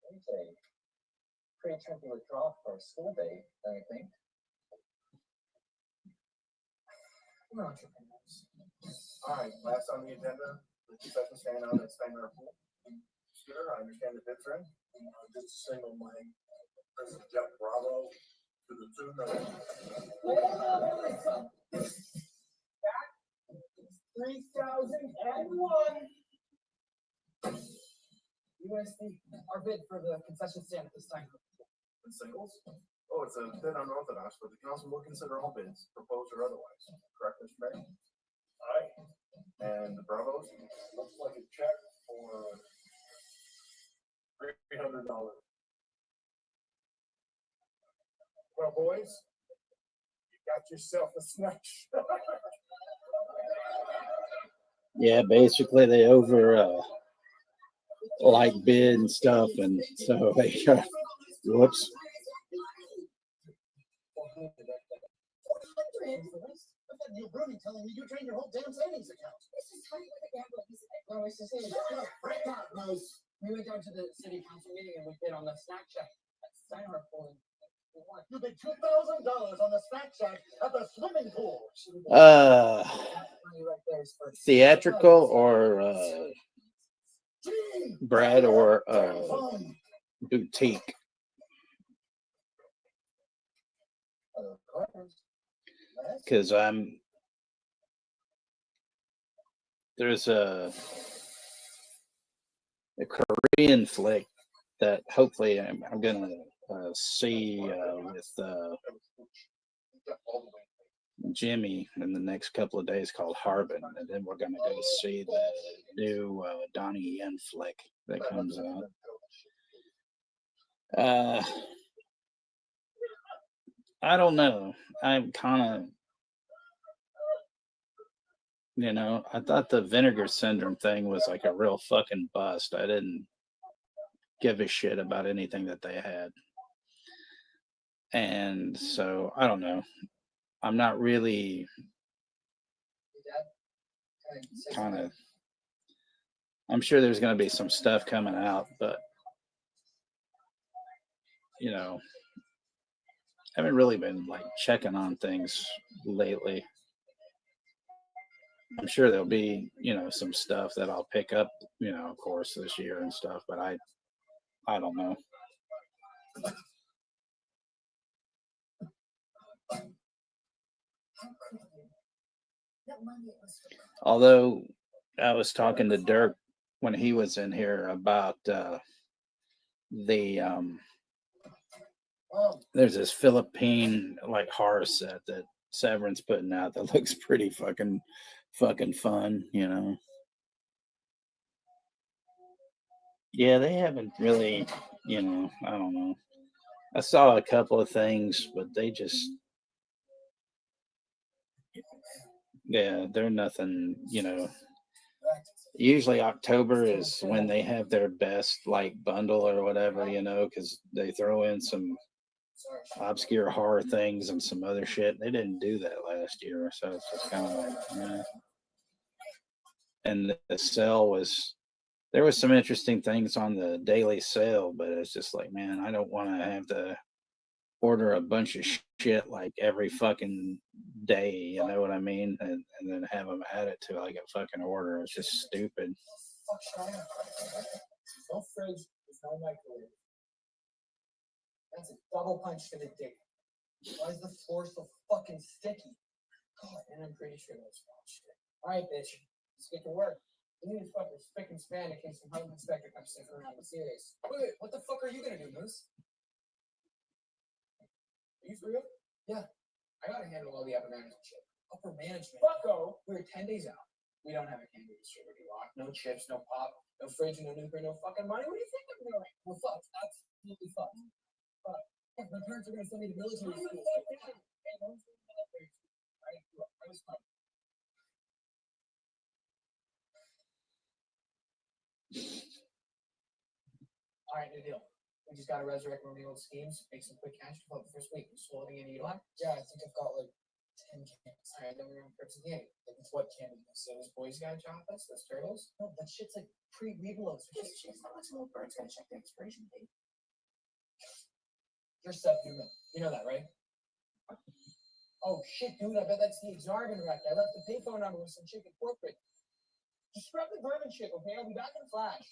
AJ, pretty tricky withdrawal for a school day, don't you think? We're entrepreneurs. Alright, last on the agenda, the concession stand out at Steiner Pool. Sure, I understand the bids are in. Just a single line. This is Jeff Bravo to the tune of. That is 3,001 USD. Our bid for the concession stand at this time. And singles? Oh, it's a bit unorthodox, but the council will consider all bids, proposed or otherwise. Correct, Mr. Mayor? Aye. And the Bravos? Looks like a check for $300. Well, boys, you got yourself a snatch. Yeah, basically they over like bid and stuff, and so they whoops. You're Bruni telling me you drained your whole damn savings account. This is how you with the gambling. No, it's the same. Break out, nice. We went down to the city council meeting and we bid on the snack shack at Steiner Pool. You bid $2,000 on the snack shack at the swimming pool. Theatrical or Brad or boutique. Because there's a Korean flick that hopefully I'm gonna see with Jimmy in the next couple of days called Harbin, and then we're gonna go see the new Donnie Yen flick that comes out. I don't know. I'm kind of, I thought the Vinegar Syndrome thing was like a real fucking bust. I didn't give a shit about anything that they had. And so, I don't know. I'm not really I'm sure there's going to be some stuff coming out, but, I haven't really been like checking on things lately. I'm sure there'll be, some stuff that I'll pick up, of course, this year and stuff, but I don't know. Although I was talking to Dirk when he was in here about there's this Philippine like horror set that Severin's putting out that looks pretty fucking fun, Yeah, they haven't really, I don't know. I saw a couple of things, but they just, they're nothing, Usually October is when they have their best like bundle or whatever, because they throw in some obscure horror things and some other shit. They didn't do that last year, so it's just kind of like, And the sale there was some interesting things on the daily sale, but it's just like, man, I don't want to have to order a bunch of shit like every fucking day, you know what I mean? And then have them add it to like a fucking order. It's just stupid. No fridge, there's no microwave. That's a double punch to the dick. Why is the floor so fucking sticky? God, and I'm pretty sure that's wrong shit. Alright, bitch, let's get to work. You need to fucking spick and span in case the home inspector comes sniffing around. I'm serious. Wait, what the fuck are you gonna do, Moose? Are you for real? Yeah. I gotta handle all the upper management shit. Upper management? Fucko! We're 10 days out. We don't have a candy distributor lock. No chips, no pop, no fridge, no nuclear, no fucking money. What do you think I'm doing? We're fucked. Absolutely fucked. Fuck. My parents are gonna send me to military school. Hey, don't do military school. Right? Look, I was fine. Alright, new deal. We just gotta resurrect one of the old schemes, make some quick cash to the first week. Just holding any you like? Yeah, I think I've got like 10 cans. Alright, then we're on Crips and Candy. Like, it's what candy? So those Boy Scout chocolates, those turtles? No, that shit's like pre-Weebelos. She's not like some little bird's gonna check the expiration date. You're subhuman. You know that, right? Oh shit, dude, I bet that's the Exarban wreck. I left the payphone number with some chick at corporate. Just scrub the vermin chick, okay? I'll be back in a flash.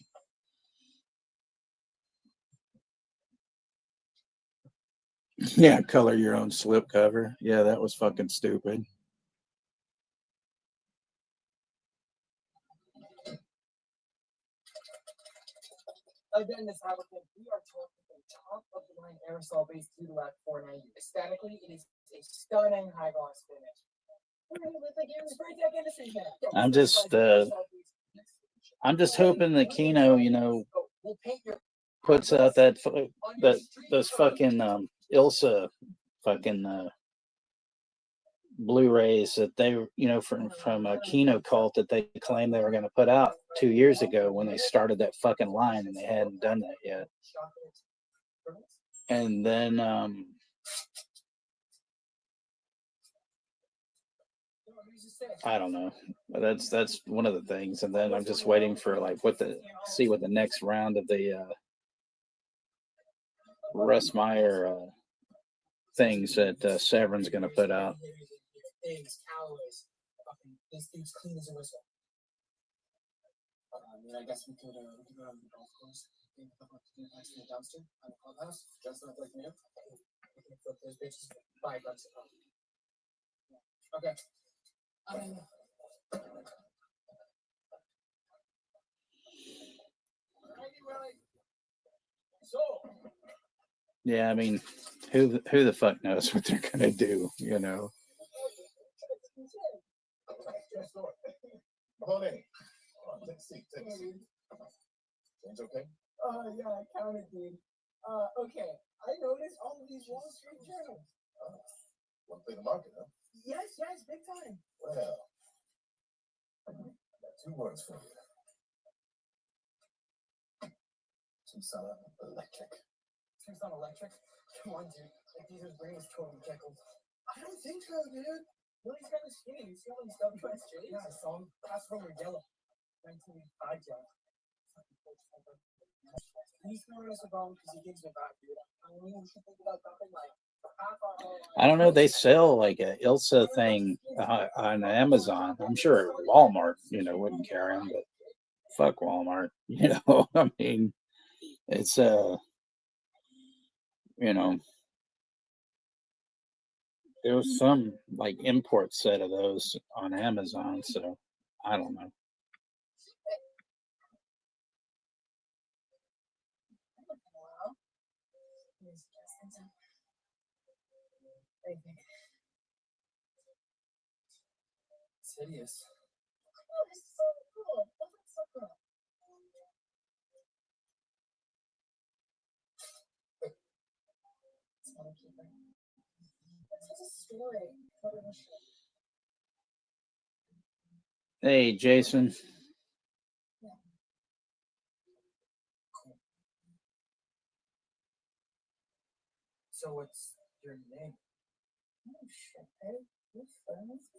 Yeah, color your own slip cover. Yeah, that was fucking stupid. Again, this applicant, we are talking a top of the line aerosol based Udelac 490. Aesthetically, it is a stunning high gloss finish. I'm just hoping the Kino, puts out that those fucking Ilsa fucking Blu-rays that they, from a Kino Cult that they claimed they were going to put out 2 years ago when they started that fucking line, and they hadn't done that yet. And then I don't know. But that's one of the things. And then I'm just waiting for like see what the next round of the Russ Meyer things that Severin's going to put out. This dude's clean as a whistle. I guess we could go on the golf course. In the dumpster on the clubhouse. Dress up like new. We can flip those bitches for $5 a pop. Okay. Yeah, I mean, who the fuck knows what they're gonna do, Guess what? Mahoney. Hold on, take a seat, take a seat. Things okay? Yeah, I counted, dude. Okay. I noticed all of these Wall Street journals. Want to play the market, huh? Yes, big time. Well, I got 2 words for you. Tucson Electric. Tucson Electric? Come on, dude. Like, Jesus' brain is totally tickled. I don't think so, dude. Well, he's kind of skinny. You see all these WSJs? Yeah, I saw him. That's from yellow. 1985 yellow. He's throwing us a bone because he gives it back, dude. I mean, we should think about dumping like half our whole I don't know. They sell like a Ilsa thing on Amazon. I'm sure Walmart, wouldn't carry them, but fuck Walmart. I mean, it's there was some like import set of those on Amazon, so I don't know. It's hideous. Oh, this is so cool. That looks so cool. That's such a story. Hey, Jason. So what's your name? Oh, shit, hey. You friends?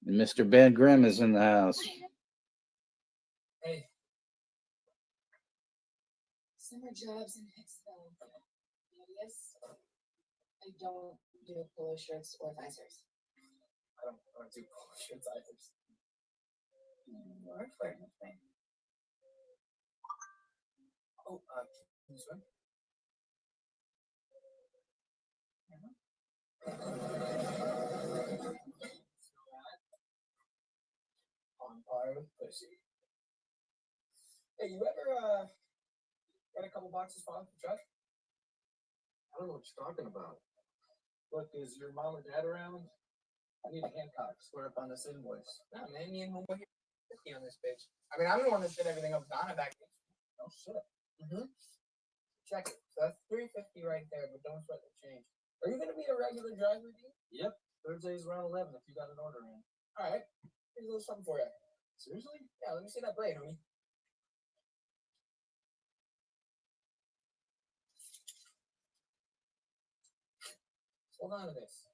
Mr. Ben Grimm is in the house. Hey. Summer jobs in Hicksville. Yes. I don't do polo shirts or visors. I don't do polo shirts either. You are flirting with me. Oh, can you swim? On par with pussy. Hey, you ever got a couple boxes filed for truck? I don't know what you're talking about. Look, is your mom or dad around? I need a Hancock. Swear up on this invoice. No, man, me and homeboy here 50 on this bitch. I mean, I'm the one that set everything up with Donna back then. Oh shit. Check it. So that's $350 right there, but don't sweat the change. Are you gonna be a regular driver, dude? Yep. Thursdays around 11 if you got an order in. All right. Here's a little something for you. Seriously? Yeah. Let me see that blade, homie. Hold on to this.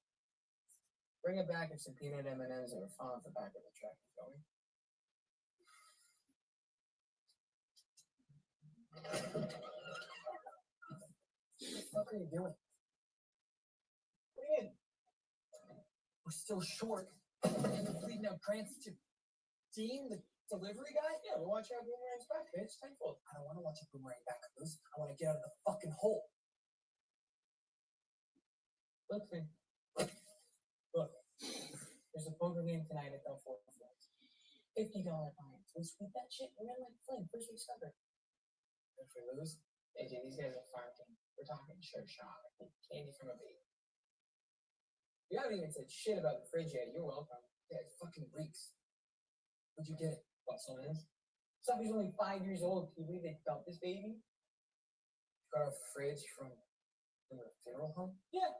Bring it back if some peanut M&Ms are found at the back of the truck, shall we? What the fuck are you doing? What do you mean? We're still short. Leading out Grant's to Dean, the delivery guy? Yeah, we'll watch out Boomerang's back, bitch. Tenfold. I don't want to watch a Boomerang back, Caboose. I want to get out of the fucking hole. Look, man. Look. There's a poker game tonight at Del Fort Flats. $50 fines. We sweep that shit. We're in like Flynn. First we discovered. If we lose, AJ, these guys are farting. We're talking shirt shop. Candy from a baby. You haven't even said shit about the fridge yet. You're welcome. Yeah, it fucking reeks. Where'd you get it? Bustleman's. Somebody's only 5 years old. Can you believe they dumped this baby? Got a fridge from the funeral home? Yeah.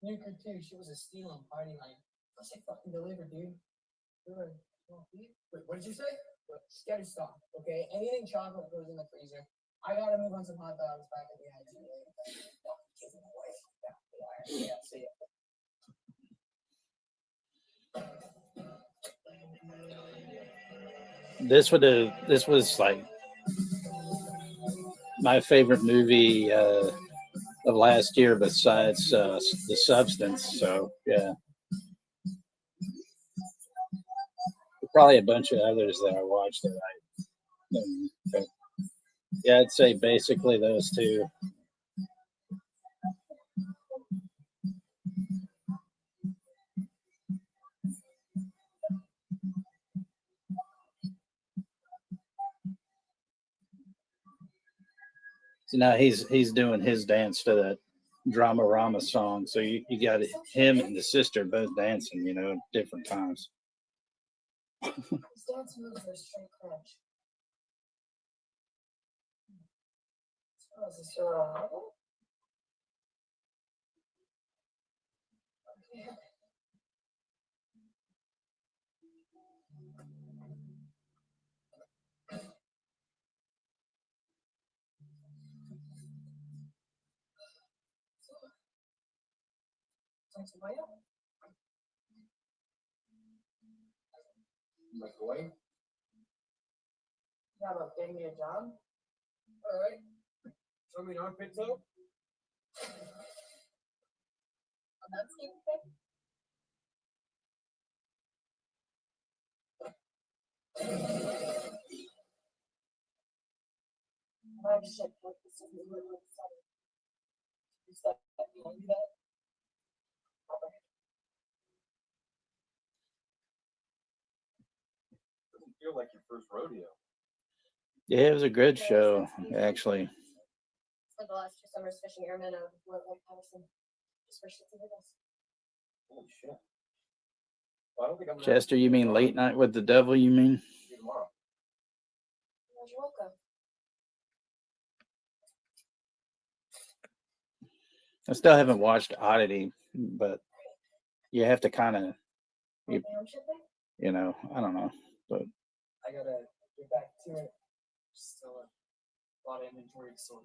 Nuker too. She was a steal on party line. Plus they fucking delivered, dude. You're a wait, what did you say? Get a stock, okay? Anything chocolate goes in the freezer. I gotta move on some hot dogs back at the IGA. Give them away. Yeah, see ya. This was like my favorite movie of last year besides The Substance. So yeah, probably a bunch of others that I watched that but yeah, I'd say basically those two. So now he's doing his dance to that Drama Rama song. So you got him and the sister both dancing, you know, at different times. His dance moves are straight crunch. Oh, is this still on? Okay. Thanks, Maya. Like away? Yeah, about getting me a job? All right. Show me an armpit toe. On that same thing? Oh, shit. What this is really exciting. Is that you want to do that? Doesn't feel like your first rodeo. Yeah, it was a good show, actually. Spent the last 2 summers fishing airmen out of Lake Patterson. Just for shits and giggles. Holy shit. Well, I don't think I'm gonna Chester, you mean Late Night with the Devil, you mean? see you tomorrow. You're welcome. I still haven't watched Oddity, but you have to kind of, Want my own shit there? you know, I don't know. But I gotta get back to it. Still a lot of inventory to sort.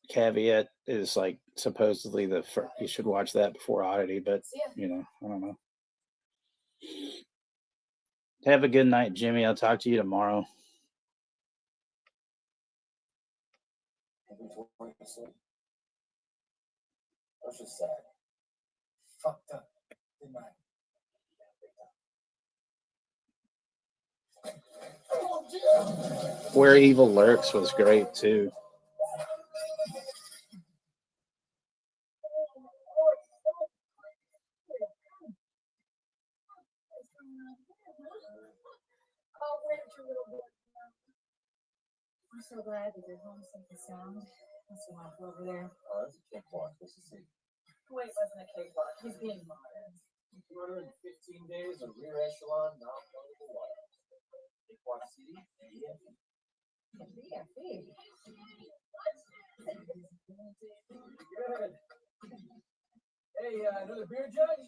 Caveat is like supposedly the first, you should watch that before Oddity, but See ya. you know, I don't know. Have a good night, Jimmy. I'll talk to you tomorrow. That's just sad. Fucked up. Didn't I? Where Evil Lurks was great too. Oh, where did your little boy go? I'm so glad that you're home safe and sound. That's enough over there. Oh, that's a cakewalk. This is it. Wait, wasn't a cakewalk. He's being modern. 215 days of rear echelon, not the water. Cakewalk City. Yeah, big. Good. Hey, another beer judge?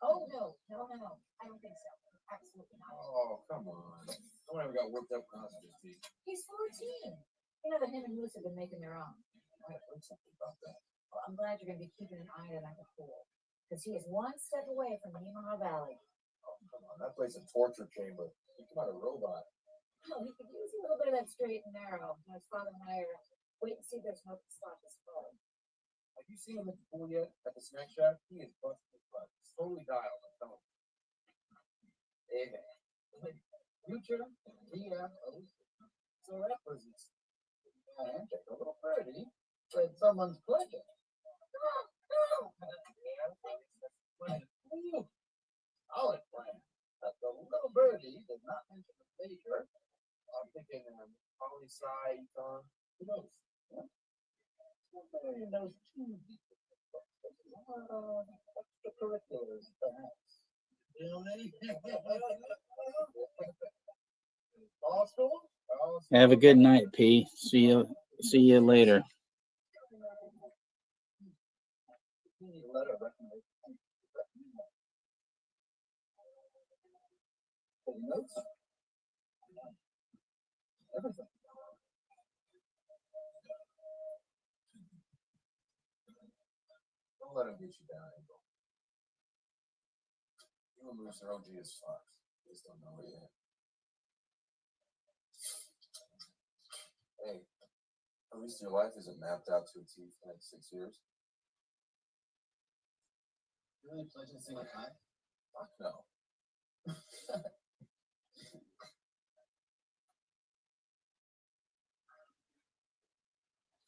Oh, no. I don't think so. Absolutely not. Oh, come on. Someone ever got worked up because of this team. He's 14. You know that him and Moose have been making their own. I heard something about that. Well, I'm glad you're going to be keeping an eye on him at the pool. Because he is one step away from Nemaha Valley. Oh, come on. That place is a torture chamber. You come out a robot. Oh, he could use a little bit of that straight and narrow. His father and I are wait and see if there's no spot this fall. Have you seen him at the pool yet? At the snack shack? He is busted his butt. He's totally dialed. I'm telling you. Hey, man. Future, so that was and take a little birdie with someone's pleasure. Solid plan. But the little birdie did not mention the pleasure. I'm thinking poli sci, econ, who knows? Somebody knows too deep. Extracurriculars, perhaps. Really? Law school? Have a good night, P. See you later. Notes? Everything. Don't let him get you down, Angel. You and Moose are OG as fuck. You just don't know it yet. Hey, at least your life isn't mapped out to a T for the next 6 years. You really pledging a single time? Fuck no.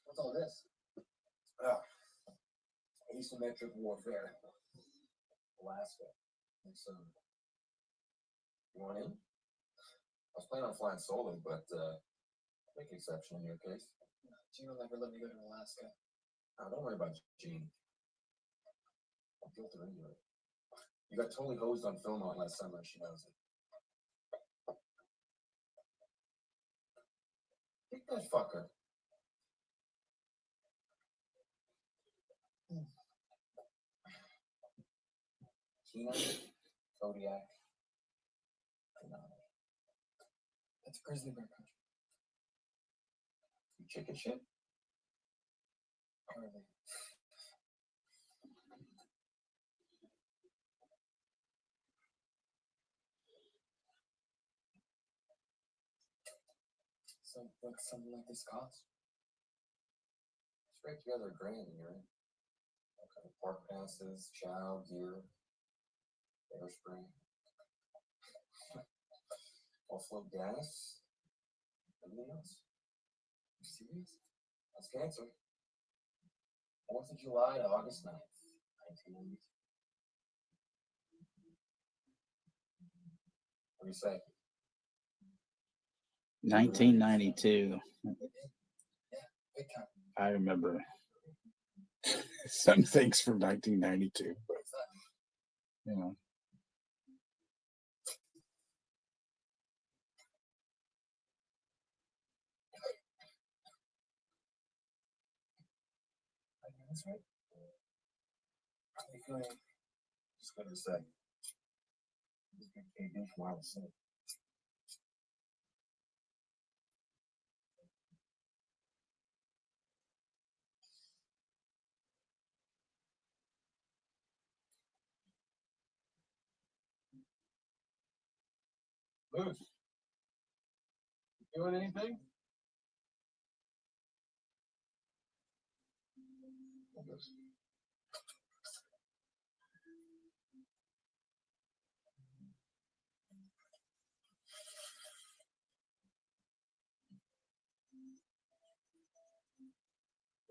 What's all this? Asymmetric warfare. Alaska. It's You want in? I was planning on flying solo, but make an exception in your case. Gene will never let me go to Alaska. Don't worry about Gene. I'll guilt her into it. You got totally hosed on film on last summer, and she knows it. Take that fucker. Tina, Kodiak, That's grizzly bear country. you chicken shit. Apparently. So, what something like this costs? Scrape together $1,000 and you're in. All kind of park passes, chow, gear, airspray, offload gas, everything else. You serious? That's cancer. 4th of July to August 9th, 1992. What do you say? 1992. Big time. I remember some things from 1992, but you know. That's right. How are you feeling? Just good to say. This big KB from Iowa City. Moose, you doing anything?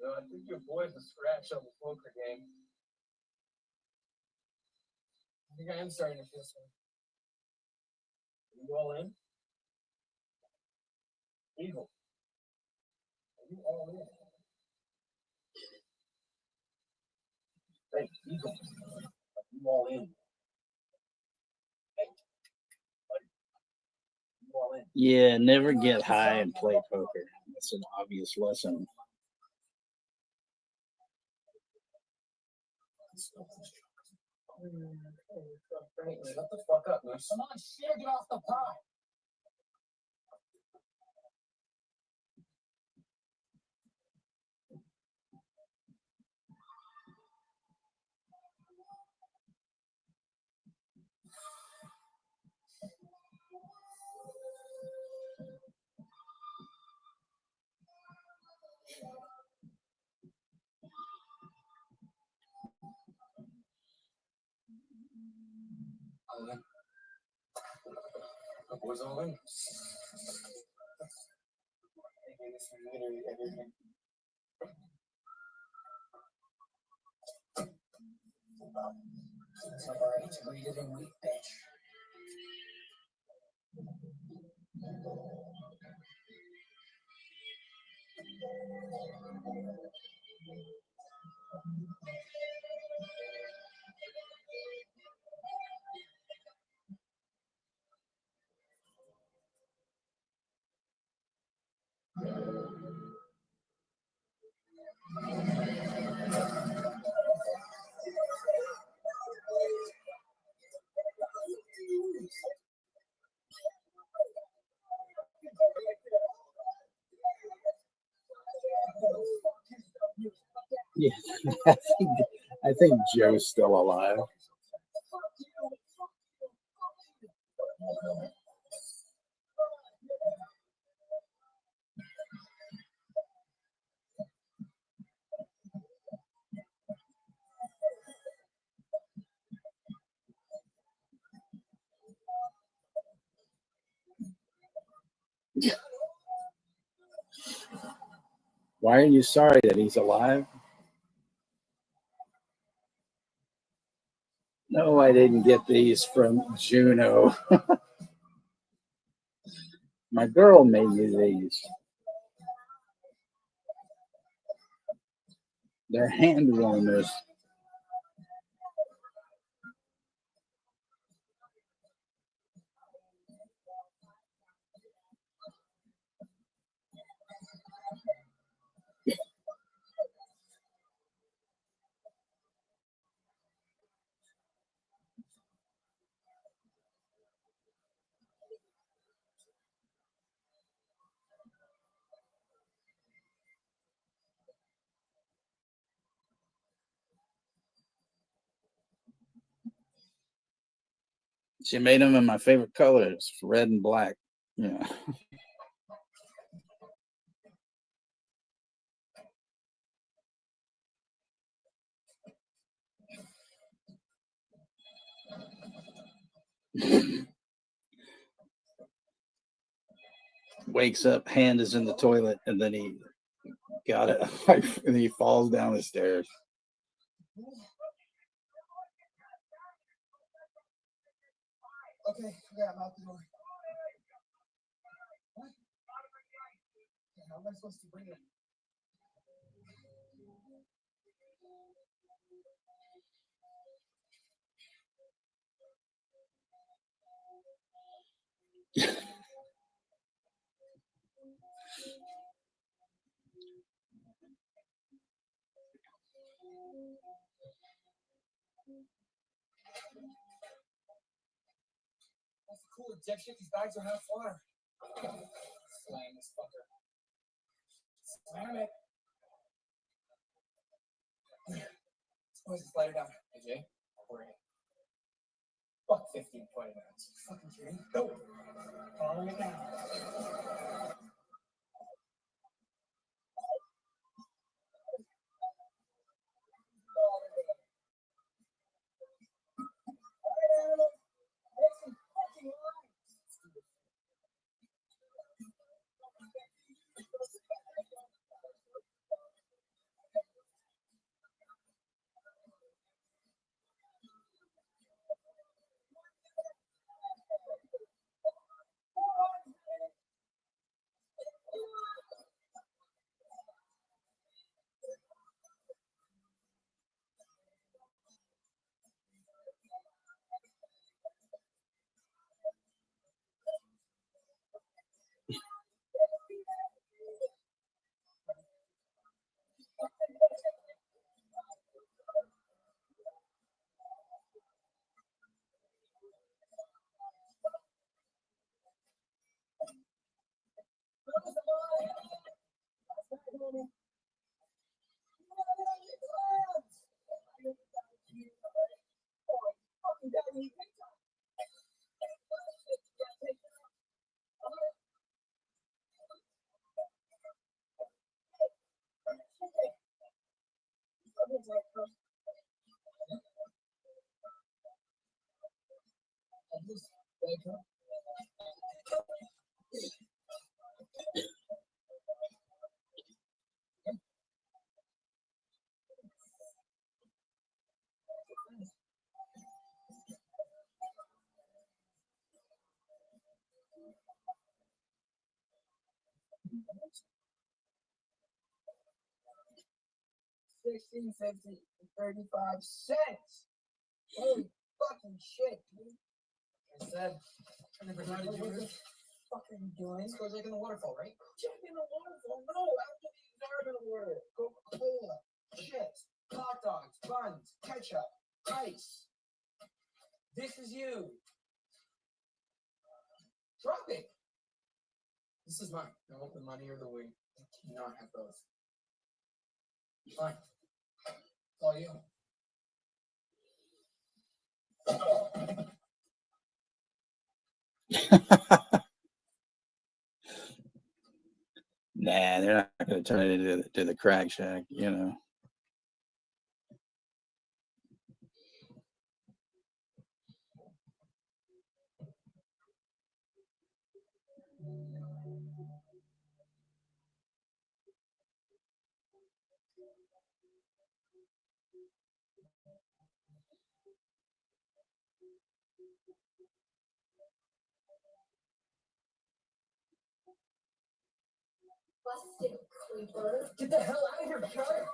I think your boy's a scratch on the poker game. I think I am starting to feel so. Are you all in? Eagle. Are you all in? Hey, Eagle. Are you all in? Hey, buddy. Are you all in? Yeah, never get high and play poker. That's an obvious lesson. Shut the fuck up, Moose. Come on, shit, get off the pot. All in. The boys all in. Taking this from literally everything. It's alright to read it in week, bitch. Yeah, I think Joe's still alive. Why are you sorry that he's alive? No, I didn't get these from Juno. My girl made me these. They're hand warmers. She made them in my favorite colors, red and black. Yeah. Wakes up, hand is in the toilet, and then he got it, and he falls down the stairs. Okay, yeah, I'm out the door. What? How am I supposed to bring it? That's cool, dipshit. These bags are half water. Slam this fucker. Slam it. Suppose it's lighter down. Hey, Jay, where are you? Fuck 15, 20 minutes. Fucking kidding? No. Follow me down. $16.35. Holy fucking shit, dude. I said, I never thought of doing this. What the fuck are you doing? This goes like in the waterfall, right? Check in the waterfall. No, after the environmental water. Coca-Cola, chips, hot dogs, buns, ketchup, ice. This is you. Drop it. This is mine. I want the money or the wing. I cannot have both. Fine. It's all you. Nah, they're not going to turn it into the crack shack, you know. Busted, creeper. Get the hell out of here, Charlie.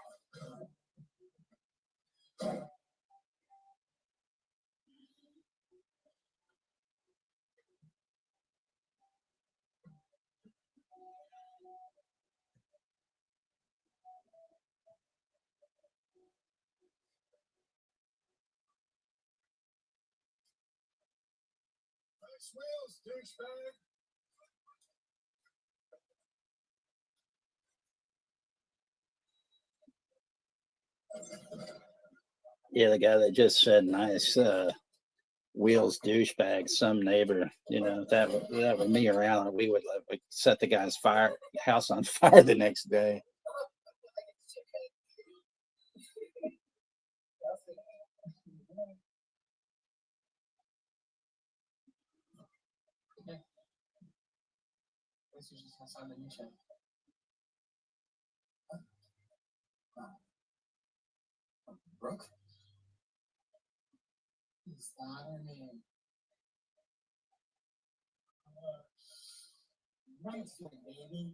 Nice wheels, douchebag. Yeah, the guy that just said nice wheels douchebag, some neighbor, you know, that were me around, we would like set the guy's house on fire the next day. This is just Hassan the Nisha. Brooke? Is that her name? Nice one, baby.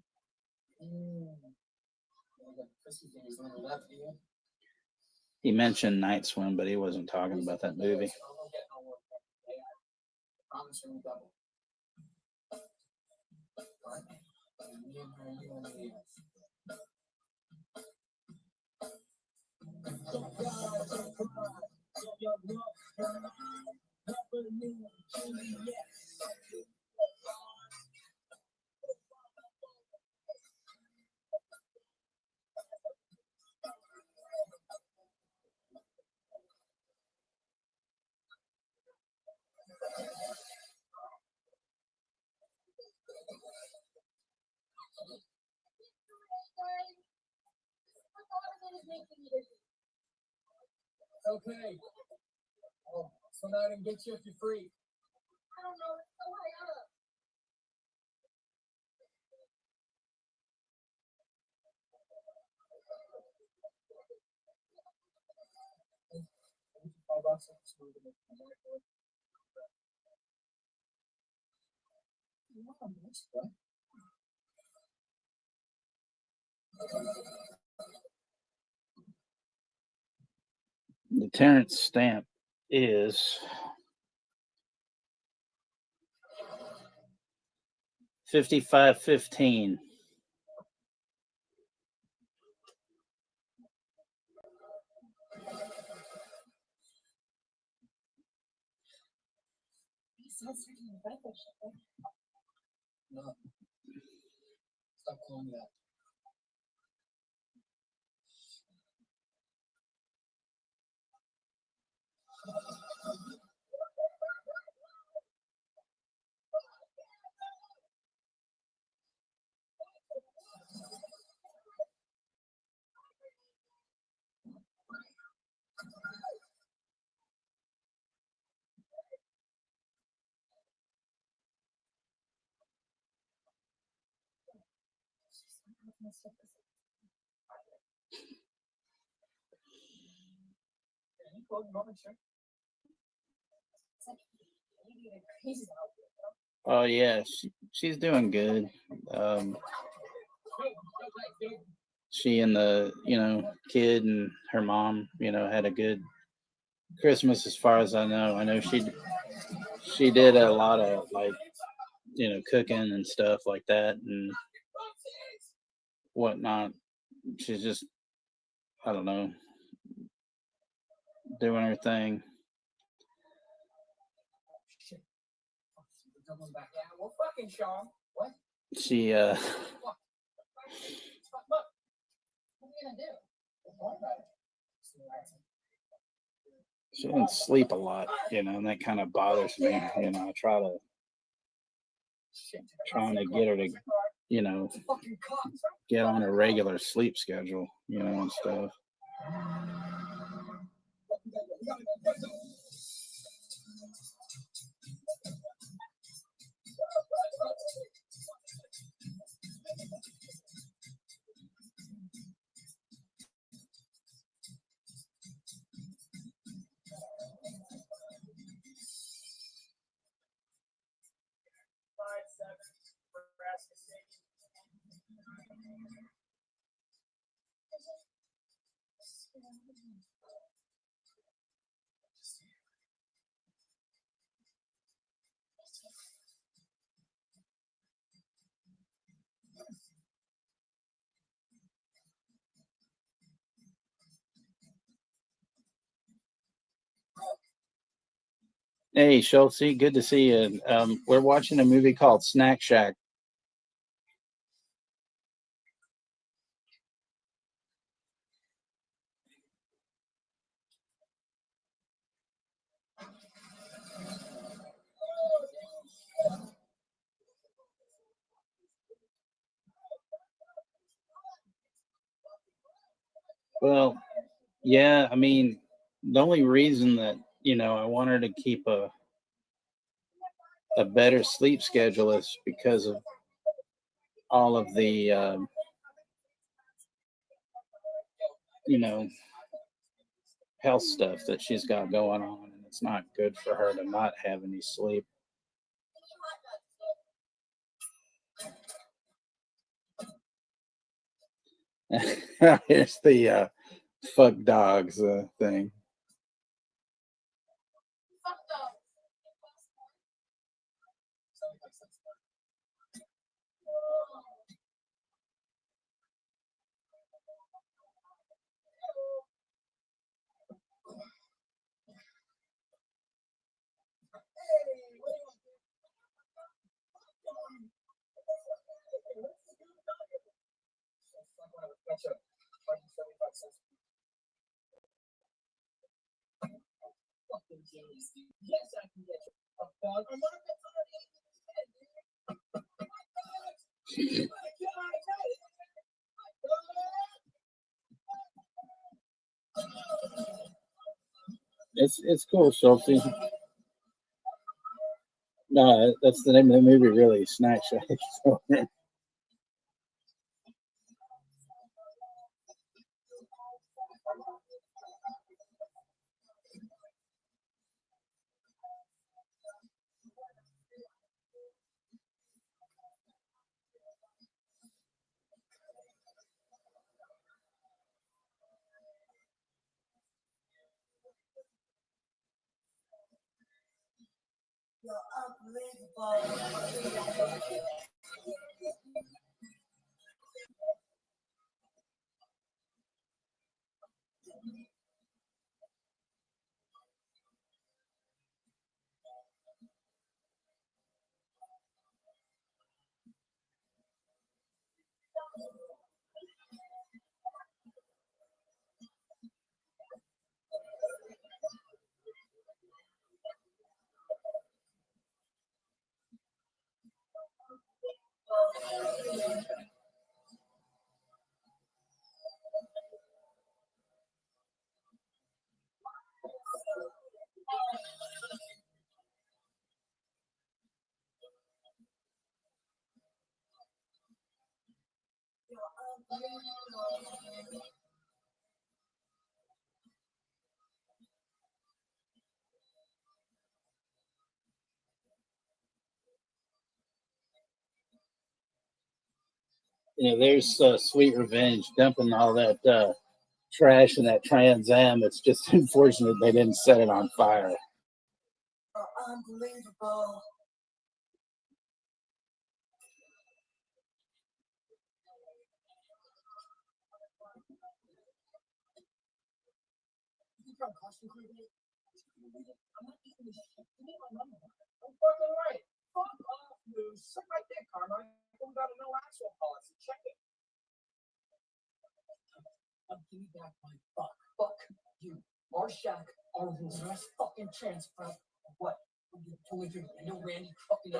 Christmas thing is when we left you. He mentioned Night Swim, but he wasn't talking about that movie. Promise you double. What? Me and her, you and me. Okay. Oh, so now I didn't get you if you're free. I don't know. It's so high up. $5 The Terrence stamp is $55.15. No. Stop calling me that. Oh yeah, she's doing good. She and the kid and her mom had a good Christmas as far as I know. I know she did a lot of like cooking and stuff like that and whatnot. She's just, I don't know, doing her thing. Back. Yeah, well, fucking Sean. What? She What are you gonna do? she didn't sleep a lot, and that kind of bothers me. I trying to get her to, get on a regular sleep schedule, and stuff. Hey, Schultze, good to see you. We're watching a movie called Snack Shack. Well, yeah, I mean, the only reason that, I want her to keep a better sleep schedule is because of all of the, you know, health stuff that she's got going on. And it's not good for her to not have any sleep. Here's the fuck dogs thing. Yes, I can get you a dog. I'm not It's cool, Schultze. No, that's the name of the movie, really, Snack Shack. You're unbelievable. There's Sweet Revenge dumping all that trash in that Trans Am. It's just unfortunate they didn't set it on fire. You're unbelievable. I'm not eating this shit. Give me my money. I'm fucking right. Fuck off, dude. Suck my dick, Carmine. I've got a no asshole policy. Check it. Give me back my fuck. Fuck you. Our Shaq, our rules, our fucking transplant. What? You do it, I know Randy fucking.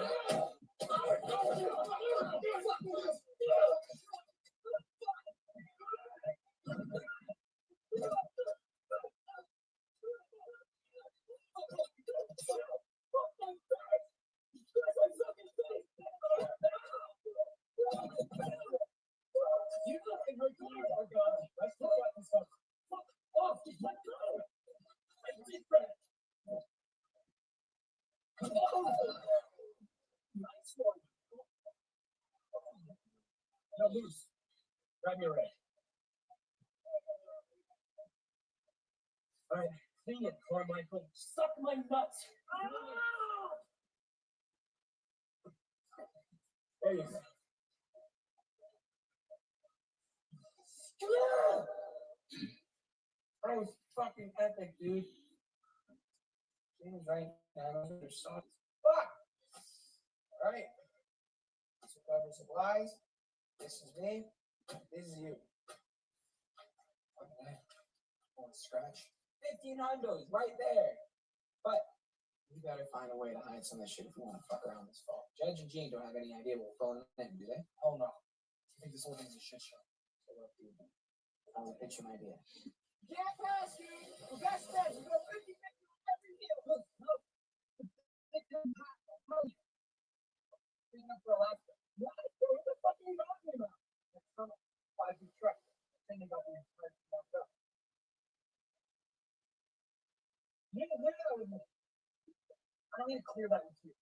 You and her kids are gone. Let's look at this stuff. Fuck off. Just let go. I did that. Nice one. Now loose. Grab your red. Alright, sing it, Carmichael. Suck my nuts. There you go. That was fucking epic, dude. James right now, those are songs. Fuck! Alright. So cover supplies. This is me. This is you. Okay. Want to scratch? 15 hundos right there. But you better find a way to hide some of this shit if you want to fuck around this fall. Judge and Gene don't have any idea what we're pulling in, do they? Oh no. I think this whole thing's a shit show. So what do you think? I'll pitch you an idea. Can't pass you. The best bet is go 50-50 every deal. Look. Bring up for Alaska. What the fuck are you talking about? That's some 5 truck. Thinking about the entire fucked up. Yeah, with me. I don't need to clear that with you.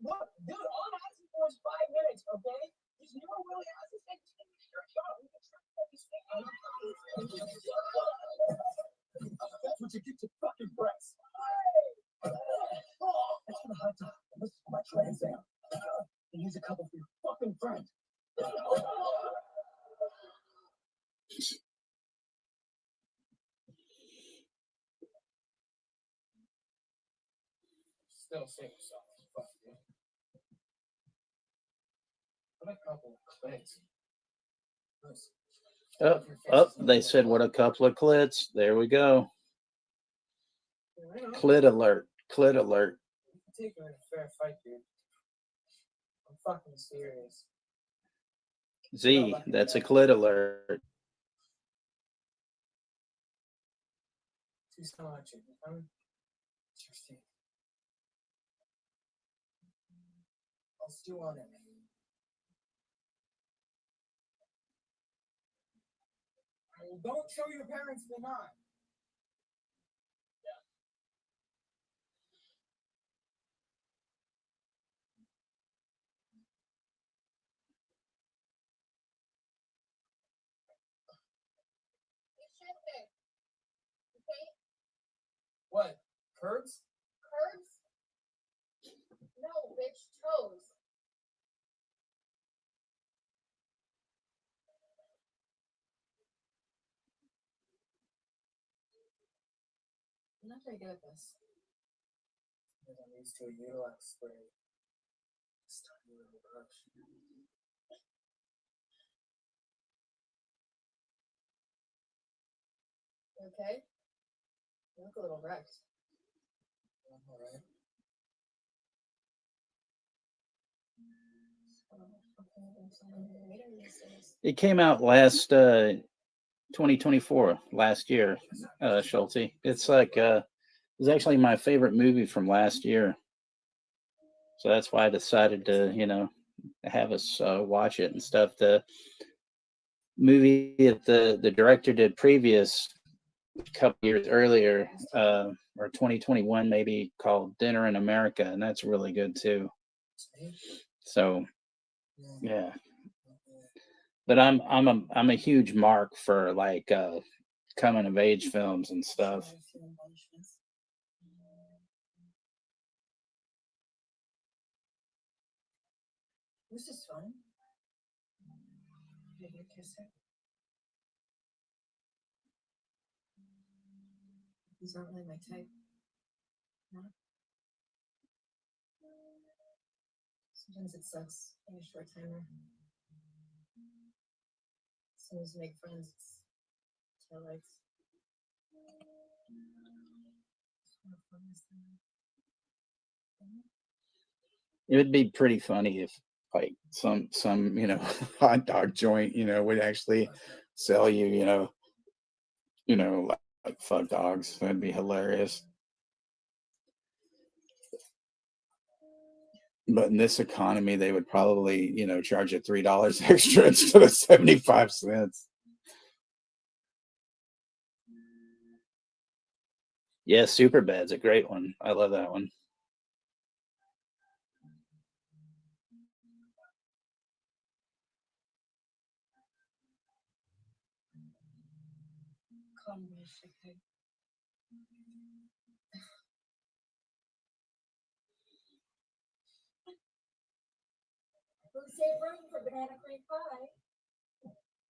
Look, dude, all I'm asking for is 5 minutes, okay? Just you know really ask this thing to take a shirt shot. We can try to put this thing out. That's what you get to fucking breasts. That's for the hot dog. This is for my Trans Am. And use a couple for your fucking friend. Still save yourself. Fuck you. What a couple of clicks. They said what a couple of clits. There we go. Clit alert. Clit alert. Take her in a fair fight, dude. I'm fucking serious. Z, that's a clit alert. Too much. Interesting. I'll stew on it, man. Don't show your parents the knot. What? Curbs? Curbs? No, bitch, toes. I'm not very good at this. Because I'm used to a Unilock spray. This tiny little brush. Okay? You look a little wrecked. I'm alright. It came out last 2024, last year, Schulte. It's like it was actually my favorite movie from last year. So that's why I decided to, have us watch it and stuff. The movie that the director did previous a couple years earlier, or 2021 maybe, called Dinner in America, and that's really good too. So yeah. But I'm a huge mark for like coming of age films and stuff. This is fun. Did you kiss her? He's not really my type. No? Sometimes it sucks being a short timer. As soon as you make friends, it's taillights. It would be pretty funny if like some hot dog joint would actually sell you like fuck dogs. That'd be hilarious. But in this economy, they would probably charge you $3 extra instead of 75 cents. Yeah, Superbad's a great one. I love that one. Who saved room for banana cream pie?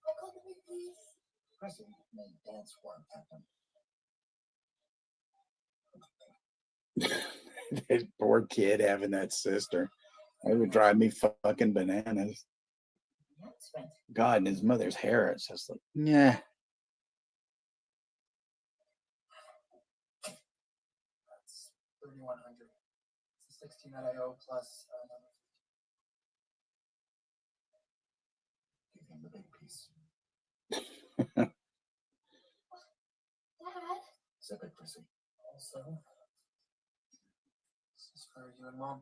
I'll call the big please. Chrissy made dance work happen. That poor kid having that sister. It would drive me fucking bananas. God, and his mother's hair, it's just like, yeah. That's 3,100. It's 16 that I owe plus another. Give him the big piece. Dad. Zip it, Chrissy. Also, this is for you and Mom.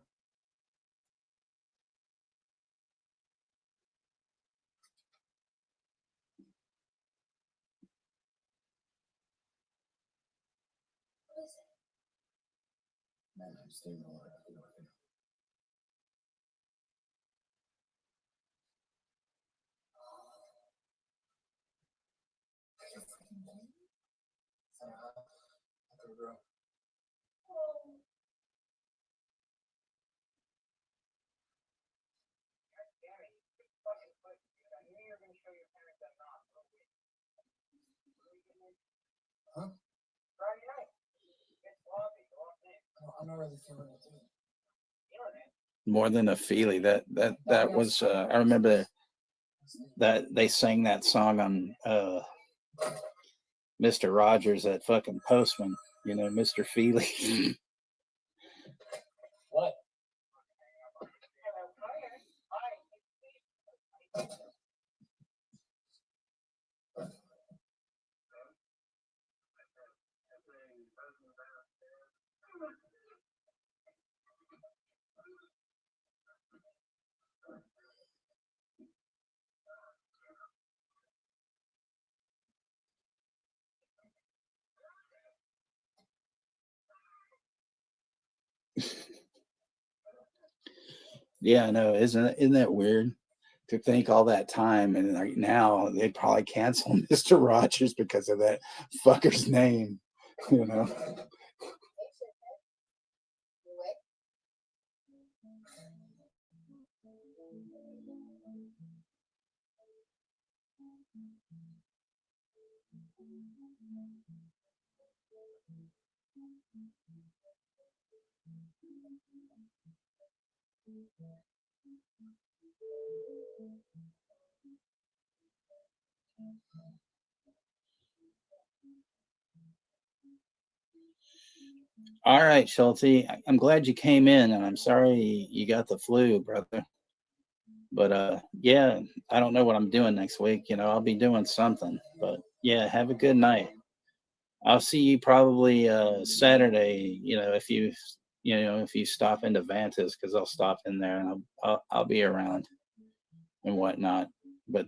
What is it? Man, I'm staying alive. Girl. Huh? I'm not really feeling it, dude. More than a feeling. That was I remember that they sang that song on Mr. Rogers, that fucking Postman, you know, Mr. Feely. What? Yeah, I know. Isn't that weird to think all that time and like now they'd probably cancel Mr. Rogers because of that fucker's name, you know? All right, Schulte. I'm glad you came in, and I'm sorry you got the flu, brother. But yeah, I don't know what I'm doing next week. You know, I'll be doing something. But yeah, have a good night. I'll see you probably Saturday. If you stop into Vantas, because I'll stop in there and I'll be around and whatnot. But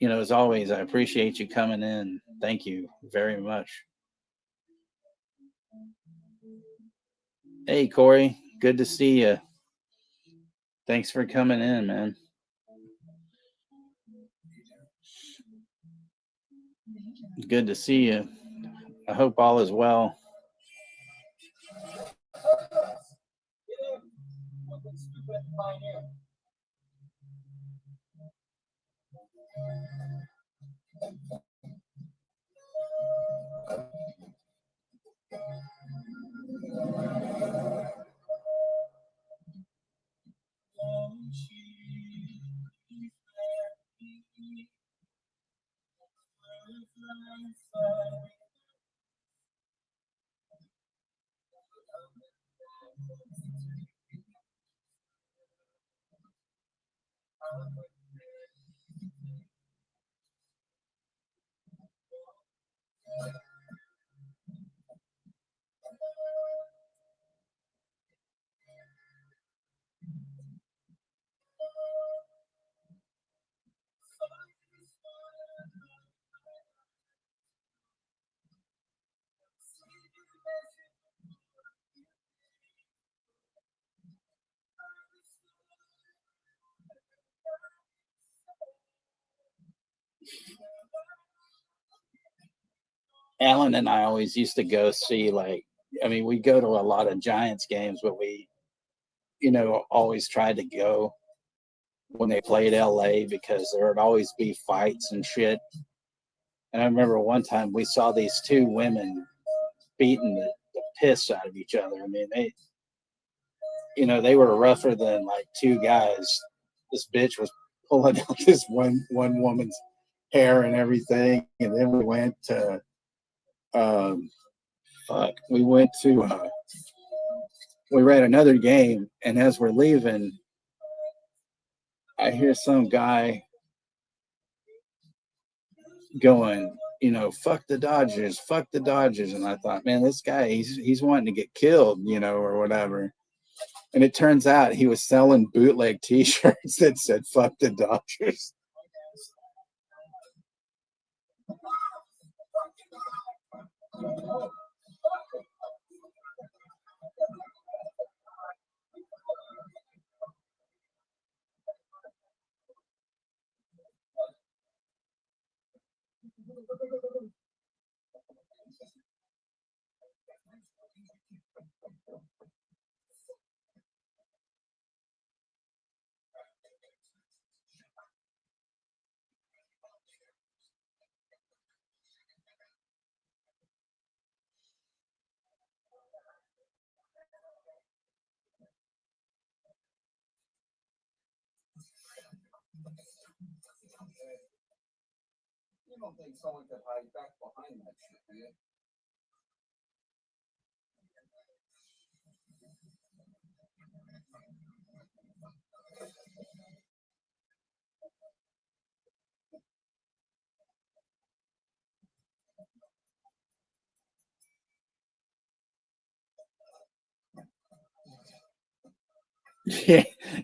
as always, I appreciate you coming in. Thank you very much. Hey, Corey, good to see you. Thanks for coming in, man. Good to see you. I hope all is well. Alan and I always used to go see, like, I mean, we go to a lot of Giants games, but we, always tried to go when they played LA because there would always be fights and shit. And I remember one time we saw these two women beating the piss out of each other. I mean, they were rougher than like two guys. This bitch was pulling out this one woman's hair and everything. And then we went to, we were at another game, and as we're leaving, I hear some guy going, fuck the Dodgers, fuck the Dodgers. And I thought, man, this guy, he's wanting to get killed, or whatever. And it turns out he was selling bootleg t-shirts that said fuck the Dodgers. You don't think someone could hide back behind that shit, do you?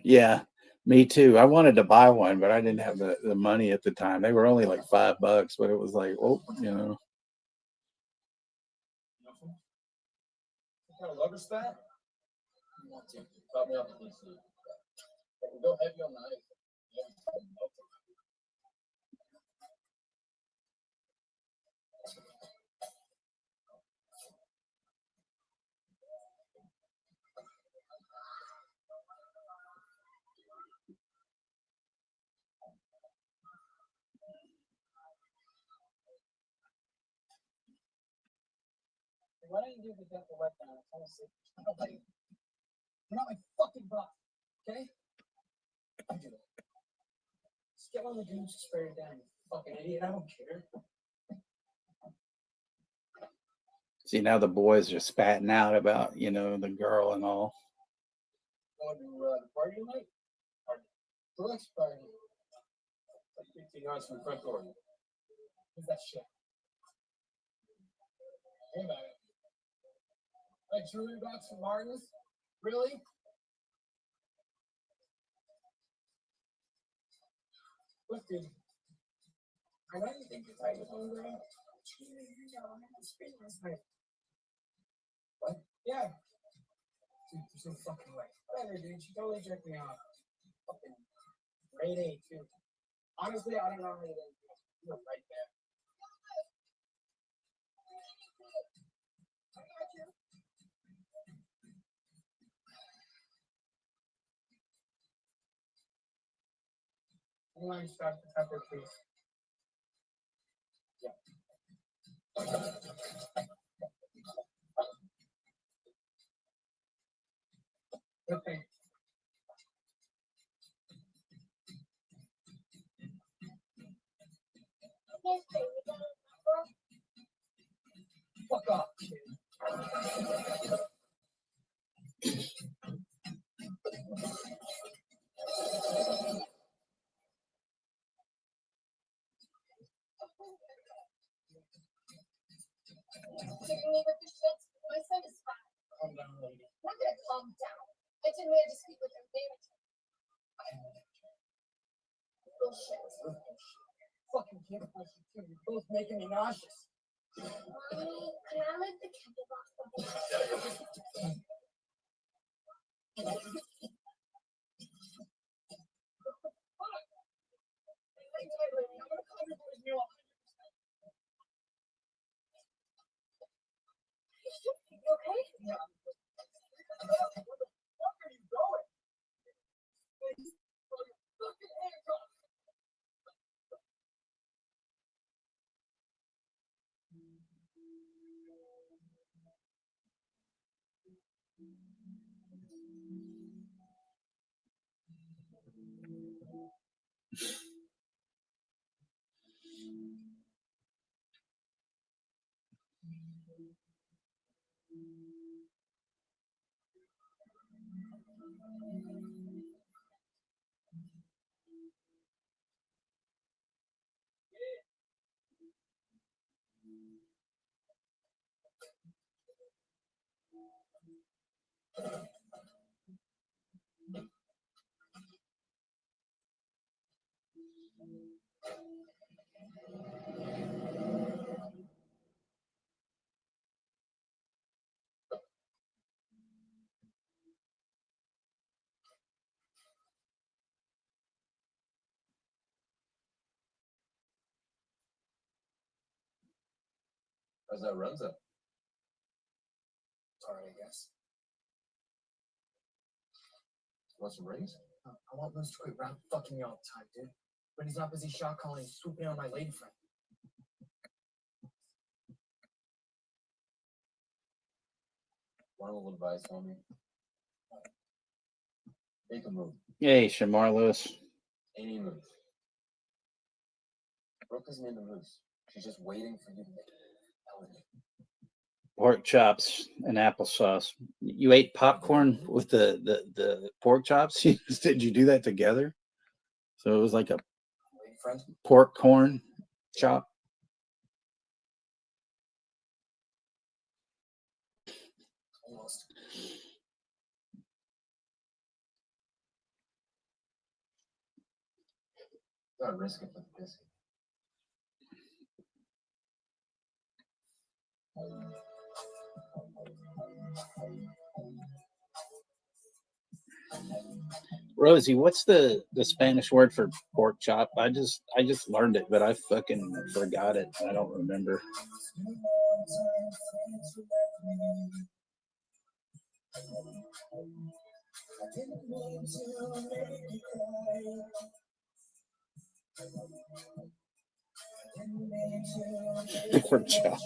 Yeah, me too. I wanted to buy one, but I didn't have the money at the time. They were only like $5, but it was like, oh, What kind of rubber's that? You want to top me up with this? Go heavy on the ice. Why don't you give the death a weapon? Honestly, you're not my fucking boss, okay? I do it. Just get one of the dudes to spray it down, you fucking idiot. I don't care. see, now the boys are spatting out about, the girl and all. Going to the party tonight? Party. Relax party. Like 15 yards from the front door. Who's that shit? Hey, about it. Like Julie got some Martin's? Really? Look, dude. I know you think you're tight with one girl. What? Yeah. Dude, there's no fucking way. Whatever, dude. She totally jerked me off. Fucking grade A, too. Honestly, I don't know how it is. You're right there. I got you. One Dr. Pepper, please. Yeah. Okay. Fuck off, kid. Calm down, lady. I'm not gonna calm down. I didn't manage to speak with your manager. Bullshit. Fucking can't bullshit too. You're both making me nauseous. Mommy, can I lick the candle box? How's that runs up? Alright, I guess. Want some rings? I want Moose to quit round fucking me all the time, dude. When he's not busy shot calling, swooping on my lady friend. Want a little advice on me? Make a move. Hey, Shamar Lewis. Any move. Brooke isn't into moves. She's just waiting for you to make it. Pork chops and applesauce. You ate popcorn with the pork chops? Did you do that together? So it was like a Lady friend? pork corn chop? Almost. Gotta risk it for the biscuit. Rosie, what's the Spanish word for pork chop? I just learned it, but I fucking forgot it. I don't remember. Pork chop.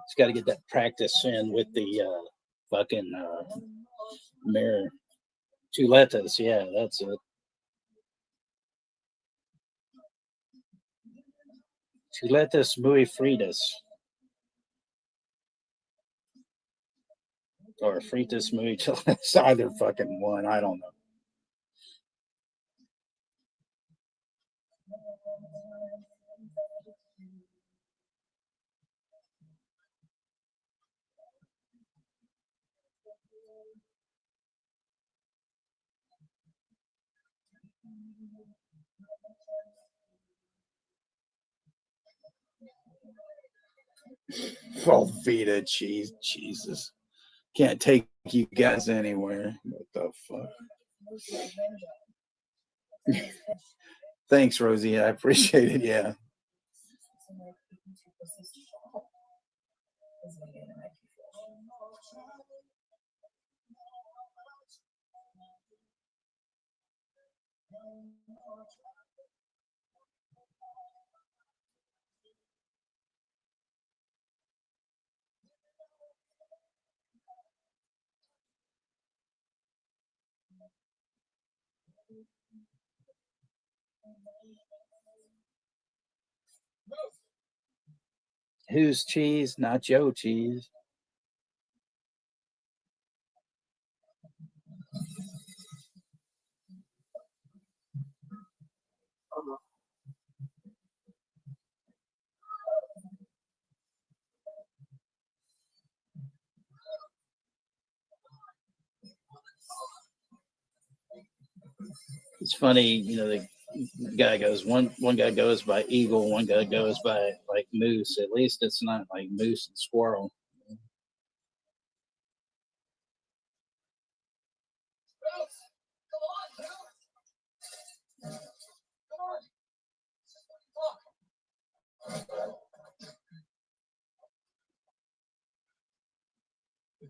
It's got to get that practice in with the fucking mirror. Chuletas, yeah, that's it. Chuletas muy fritas. Or fritas muy chuletas. Either fucking one. I don't know. Velveeta cheese. Jesus. Can't take you guys anywhere. What the fuck? Thanks, Rosie. I appreciate it. Yeah. Whose cheese? Not your cheese. It's funny, you know, the guy goes one guy goes by eagle, one guy goes by like moose. At least it's not like moose and squirrel.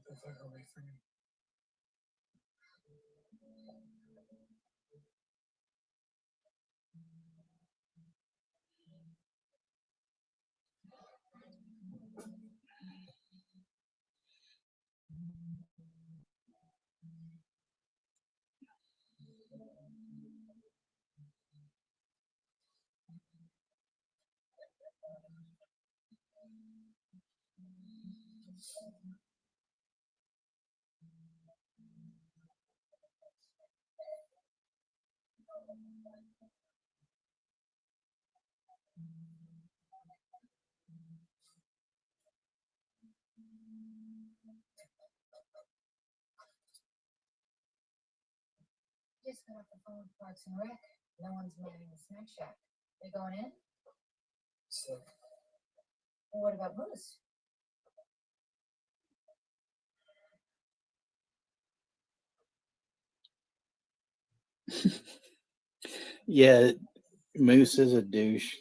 Get the fuck away from me. Just got off the phone with Parks and Rec. No one's manning the snack shack. They going in? Sick. Well, what about Moose? Yeah, Moose is a douche.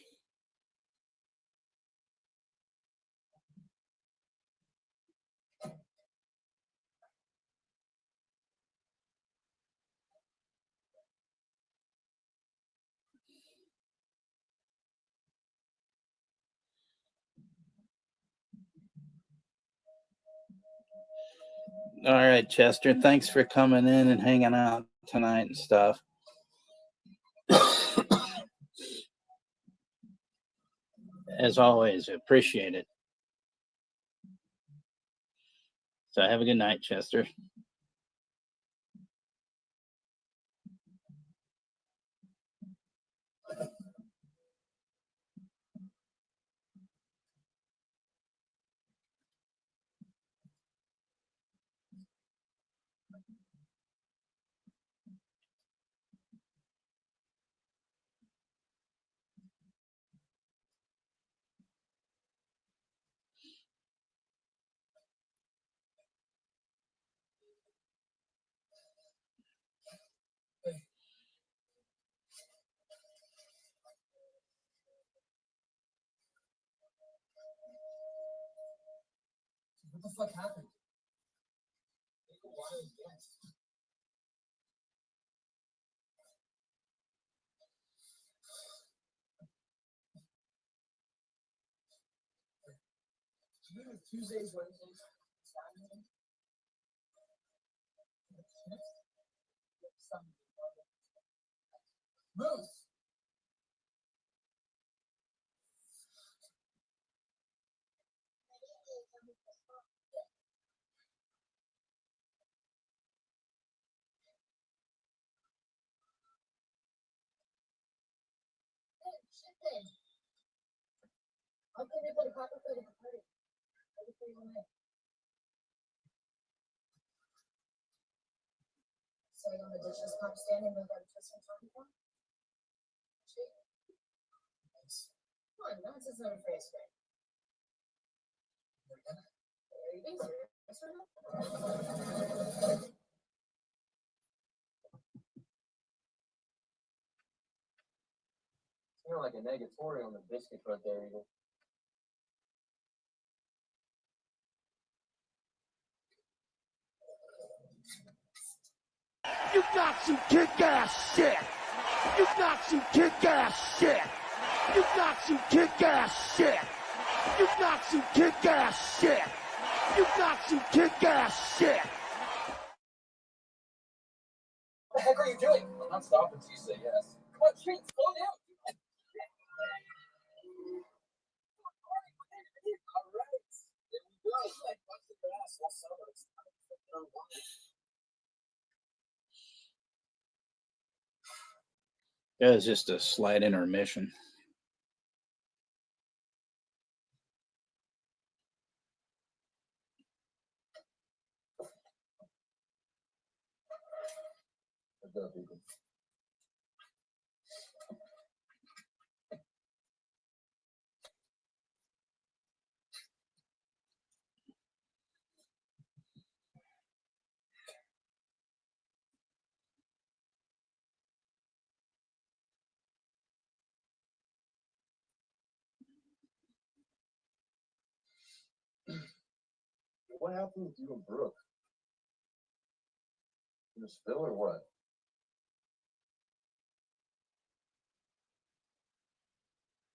All right, Chester. Thanks for coming in and hanging out tonight and stuff. As always, appreciate it. So have a good night, Chester. What the fuck happened? Take a wild guess. Do you know Tuesdays, Wednesdays, Saturdays? Moose! How can you put a copper plate at the party? Everything on it. Sitting on the dishes, not standing with them, just in front of them. Come on, nonsense on a face, right? Are you being serious right now? You're like a negatory on the biscuits right there, Eagle. You got some kick-ass shit. You got some kick-ass shit. You got some kick-ass shit. You got some kick-ass shit. You got some kick-ass shit. What the heck are you doing? I'm not stopping until you say yes. Come on, Shane, slow down. All right. There we go. Like, busted your ass all summer. It's time to put on one. That was just a slight intermission. What's up, Eagle? what happened with you and Brooke? You spill or what?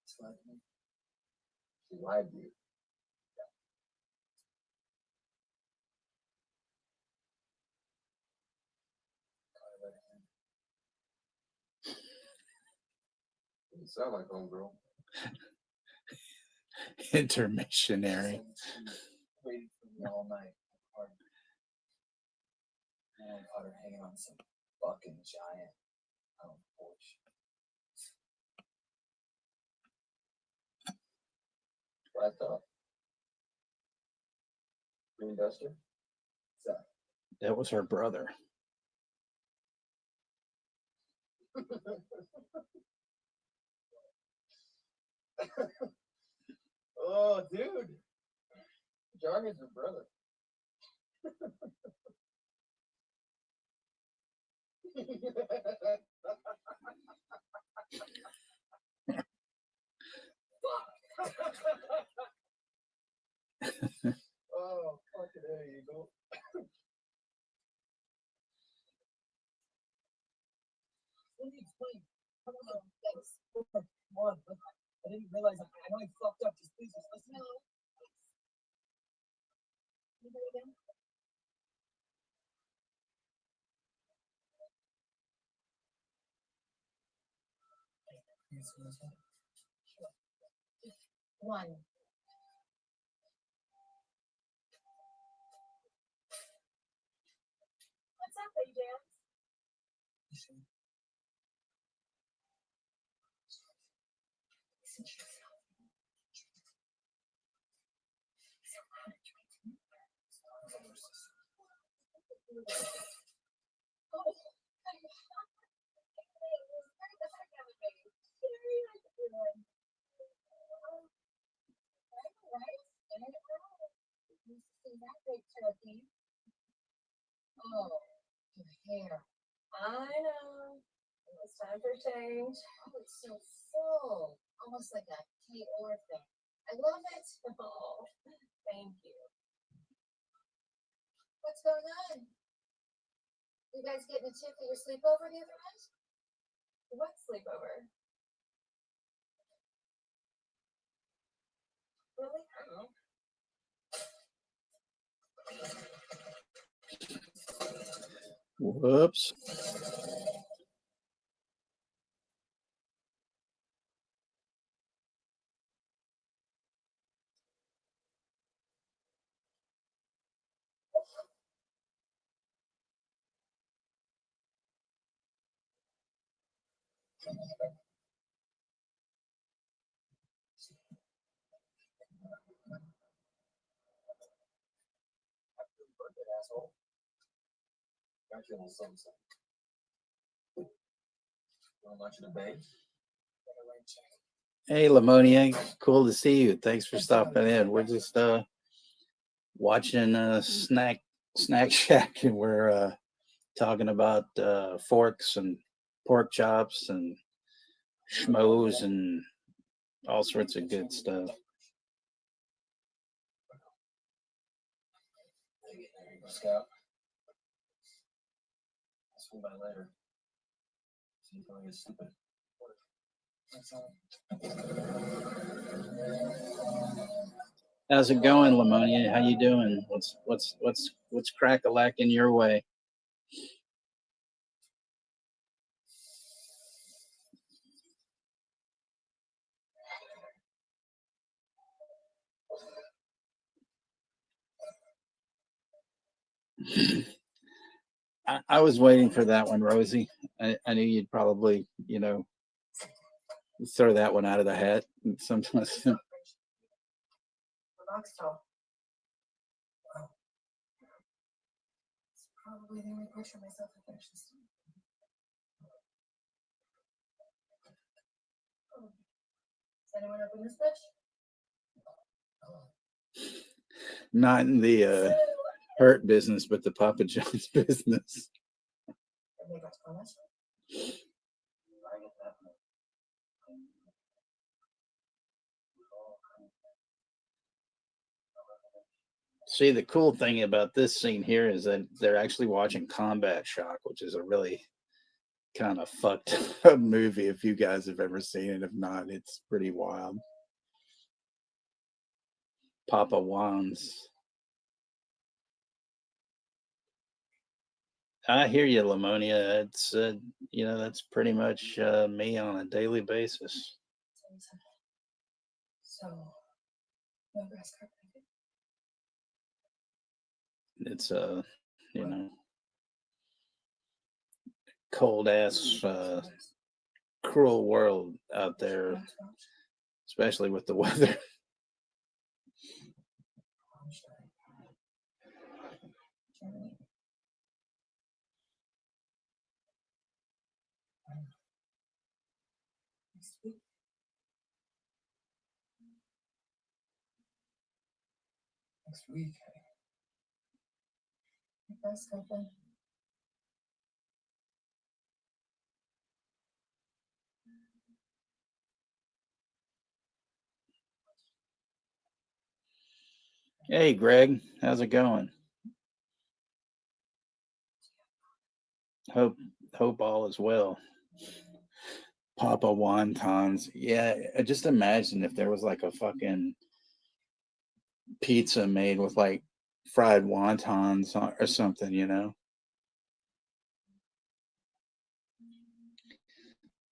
She lied to you. You sound like homegirl. Intermissionary. Waited for me all night. And I caught her hanging on some fucking giant porch. What I thought. Green Duster? That was her brother. Oh, dude. Jargon's your brother. Oh, fucking A, Eagle. Let me explain. Come on, thanks. Come on, look, I didn't realize I know I fucked up. Just please, just listen. You do it again? One. What's up, AJ? Oh, your hair. I know. It's time for change. Oh, it's so full. Almost like a Kate Orr thing. I love it. Oh, thank you. What's going on? You guys getting a tip for your sleepover the other night? What sleepover? Really? I don't know. Whoops. Asshole. Got you a little something. Want much of the bank? Hey, Lamonia, cool to see you. Thanks for stopping in. We're just watching Snack Shack, and we're talking about forks and pork chops and schmoes and all sorts of good stuff. There you go, Scout. I'll swing by later. See if I get stupid. How's it going, Lamonia? How you doing? What's crack-a-lacking your way? I was waiting for that one, Rosie. I knew you'd probably, throw that one out of the hat sometimes. Boxstall. Wow. It's probably the only picture of myself I can actually see. Oh. Does anyone open this bitch? Not in the hurt business, but the Papa John's business. Everybody got to promise? See, the cool thing about this scene here is that they're actually watching Combat Shock, which is a really kind of fucked up movie if you guys have ever seen it. If not, it's pretty wild. Papa Wands. I hear you, Lamonia. It's that's pretty much me on a daily basis. So, no grass carpet. It's cold ass cruel world out there, especially with the weather. Next week. Next week. Grass carpet. Hey, Greg, how's it going? Hope all is well. Papa wontons. Yeah, just imagine if there was like a fucking pizza made with like fried wontons or something,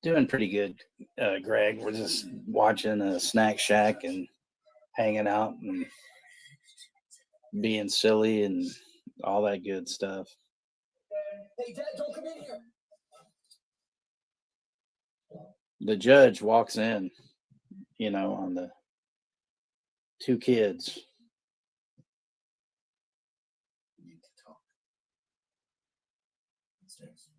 Doing pretty good, Greg. We're just watching a Snack Shack and hanging out and being silly and all that good stuff. Hey, Dad, don't come in here. The judge walks in, on the two kids. We need to talk. Upstairs.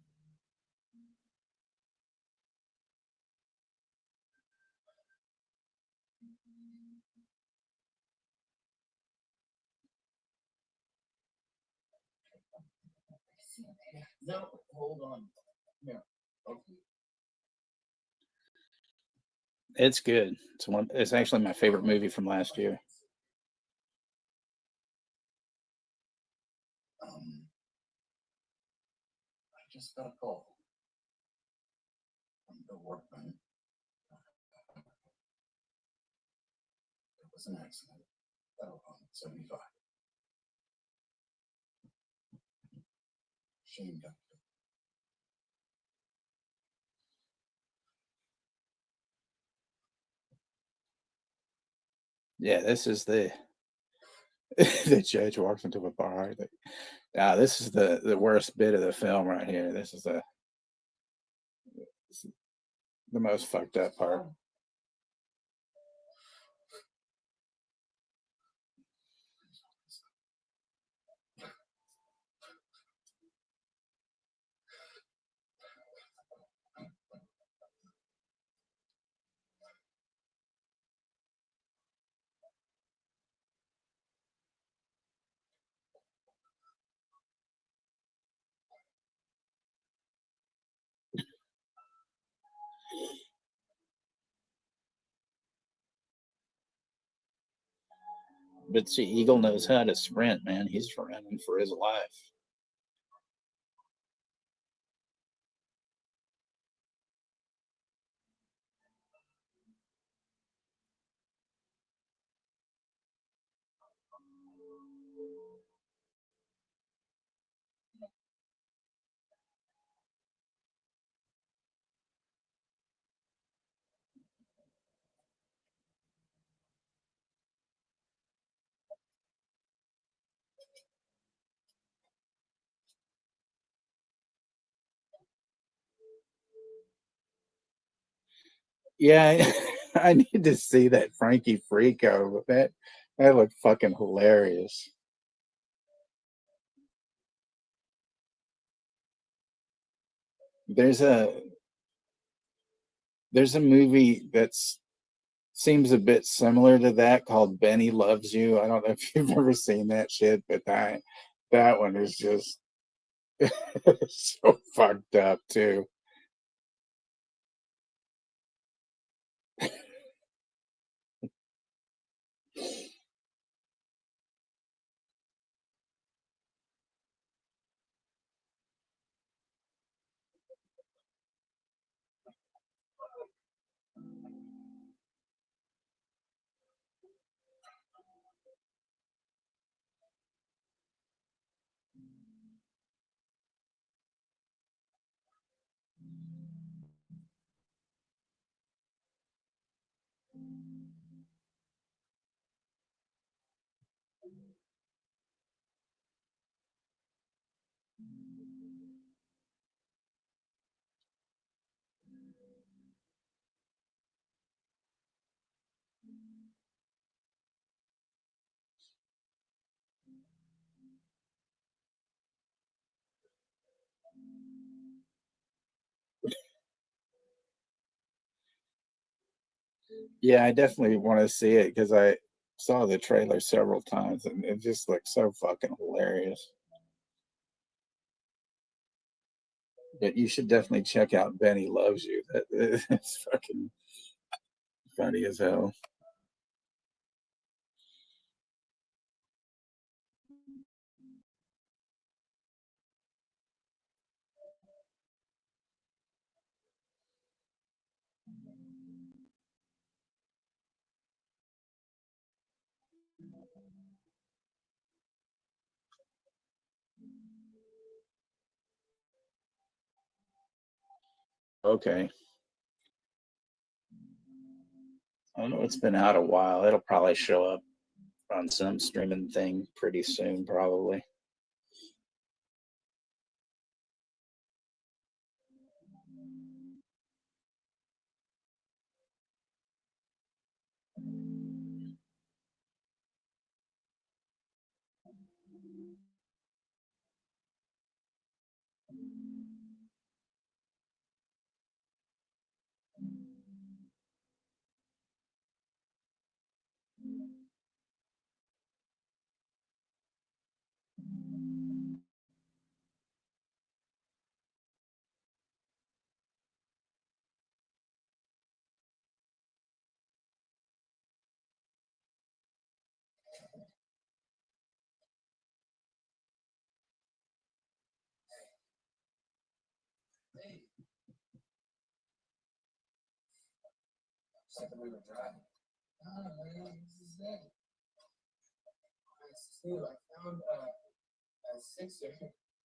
No, hold on. Here. Okay. It's good. It's actually my favorite movie from last year. I just got a call from the workman. It was an accident. Out on 75. Shane got it. Yeah, this is the the judge walks into a bar. This is the worst bit of the film right here. This is the most fucked up part. But see, Eagle knows how to sprint, man. He's running for his life. Yeah, I need to see that Frankie Frico. That looked fucking hilarious. There's a movie that's seems a bit similar to that called Benny Loves You. I don't know if you've ever seen that shit, but that one is just so fucked up too. Yeah, I definitely want to see it because I saw the trailer several times and it just looks so fucking hilarious. But you should definitely check out Benny Loves You. That it's fucking funny as hell. Okay. I know it's been out a while. It'll probably show up on some streaming thing pretty soon, probably. Second we were driving. Oh man, this is it. Steve, I found a sixer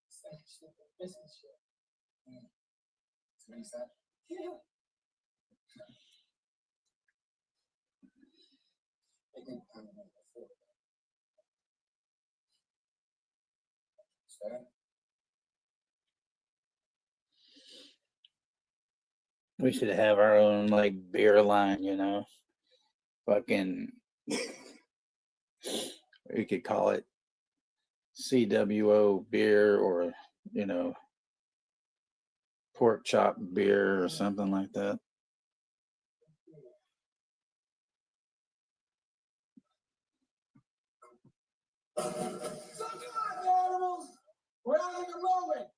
stashed in the business shit. That's what he said. Yeah. I didn't find it before. So, We should have our own like beer line, you know. Fucking we could call it CWO beer or, you know, pork chop beer or something like that. so come on, animals! We're having a moment!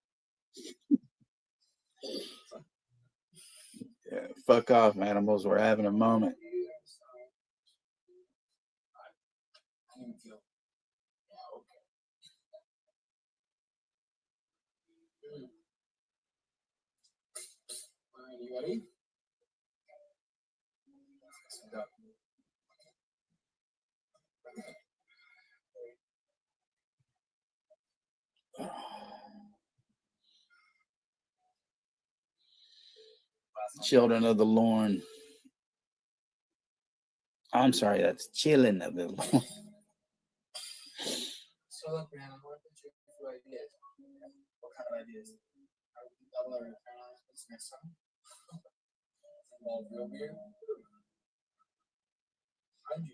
Yeah, fuck off, animals. We're having a moment. I didn't feel. Yeah, okay. All right, you ready? Let's go. Children of the Lorn. I'm sorry, that's children of the Lorn. So look, man, I'm working through a few ideas. What kind of ideas? How we can double our return on this next summer? Involve real beer? 100%.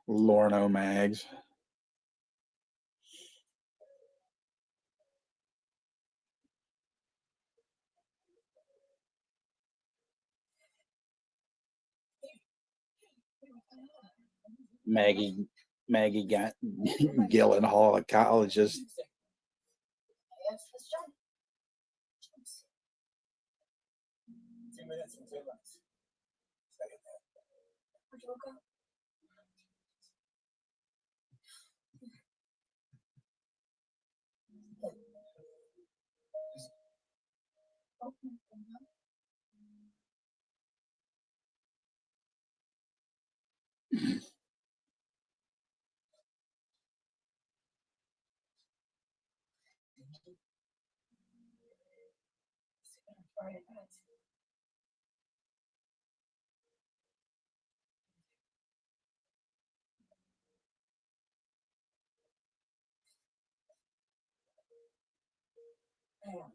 Lorno Mags. Maggie got Gyllenhaal, a collegeist. Yes, let's jump. 2 minutes and 2 months. Second that. Where'd you go? I am.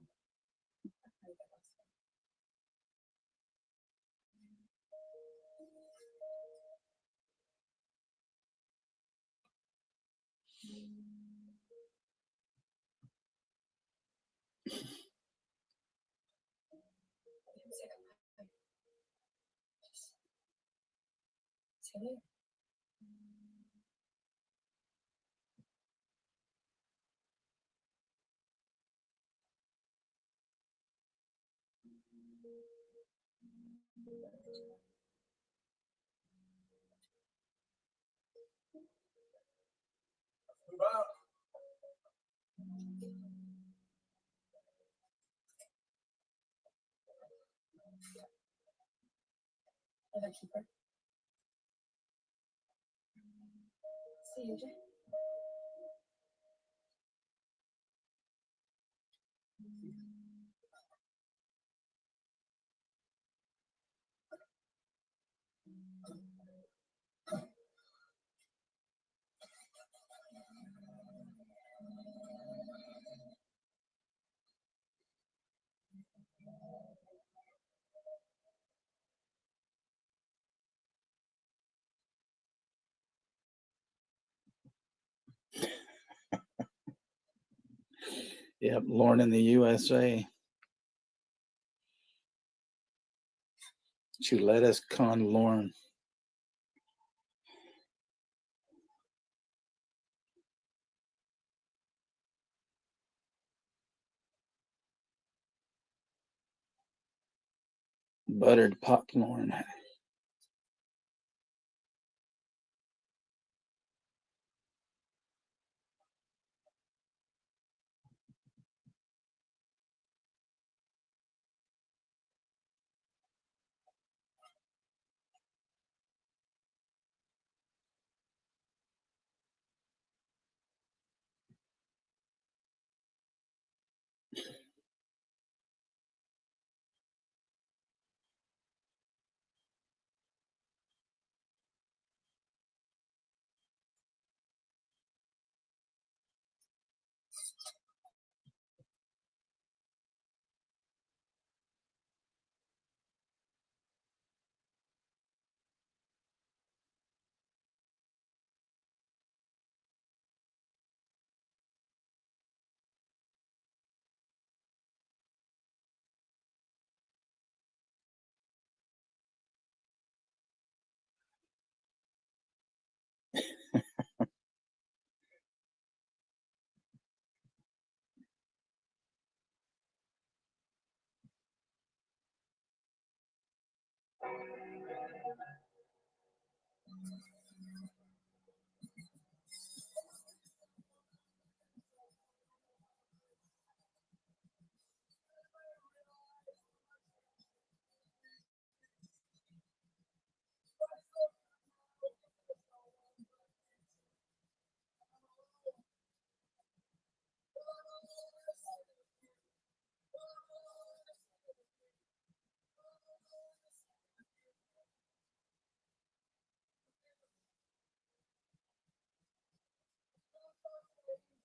Silly. Move out. Another keeper. See you, Jay. Yep, Lorne in the USA. Chuletas con Lorne. Buttered popcorn.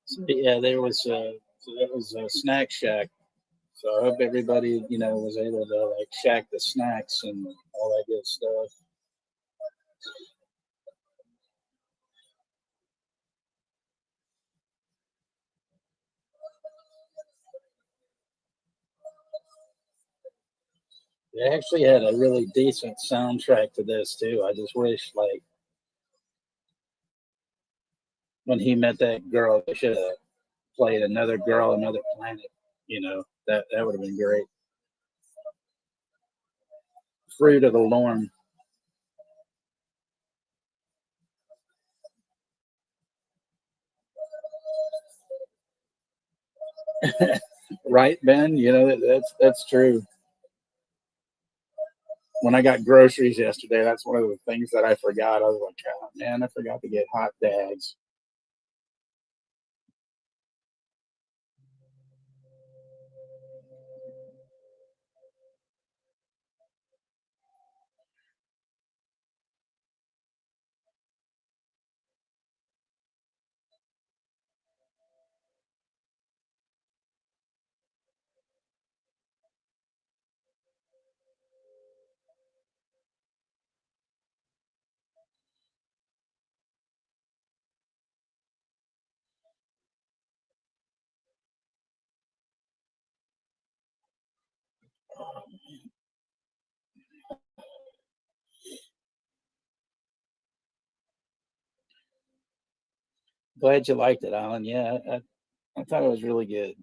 So, yeah, there was so that was a snack shack. So I hope everybody, was able to like shack the snacks and all that good stuff. They actually had a really decent soundtrack to this too. I just wish, like, when he met that girl, they should have played Another Girl, Another Planet. That would have been great. Fruit of the Lorn. Right, Ben? That's true. When I got groceries yesterday, that's one of the things that I forgot. I was like, oh, man, I forgot to get hot bags. Glad you liked it, Alan. Yeah, I thought it was really good.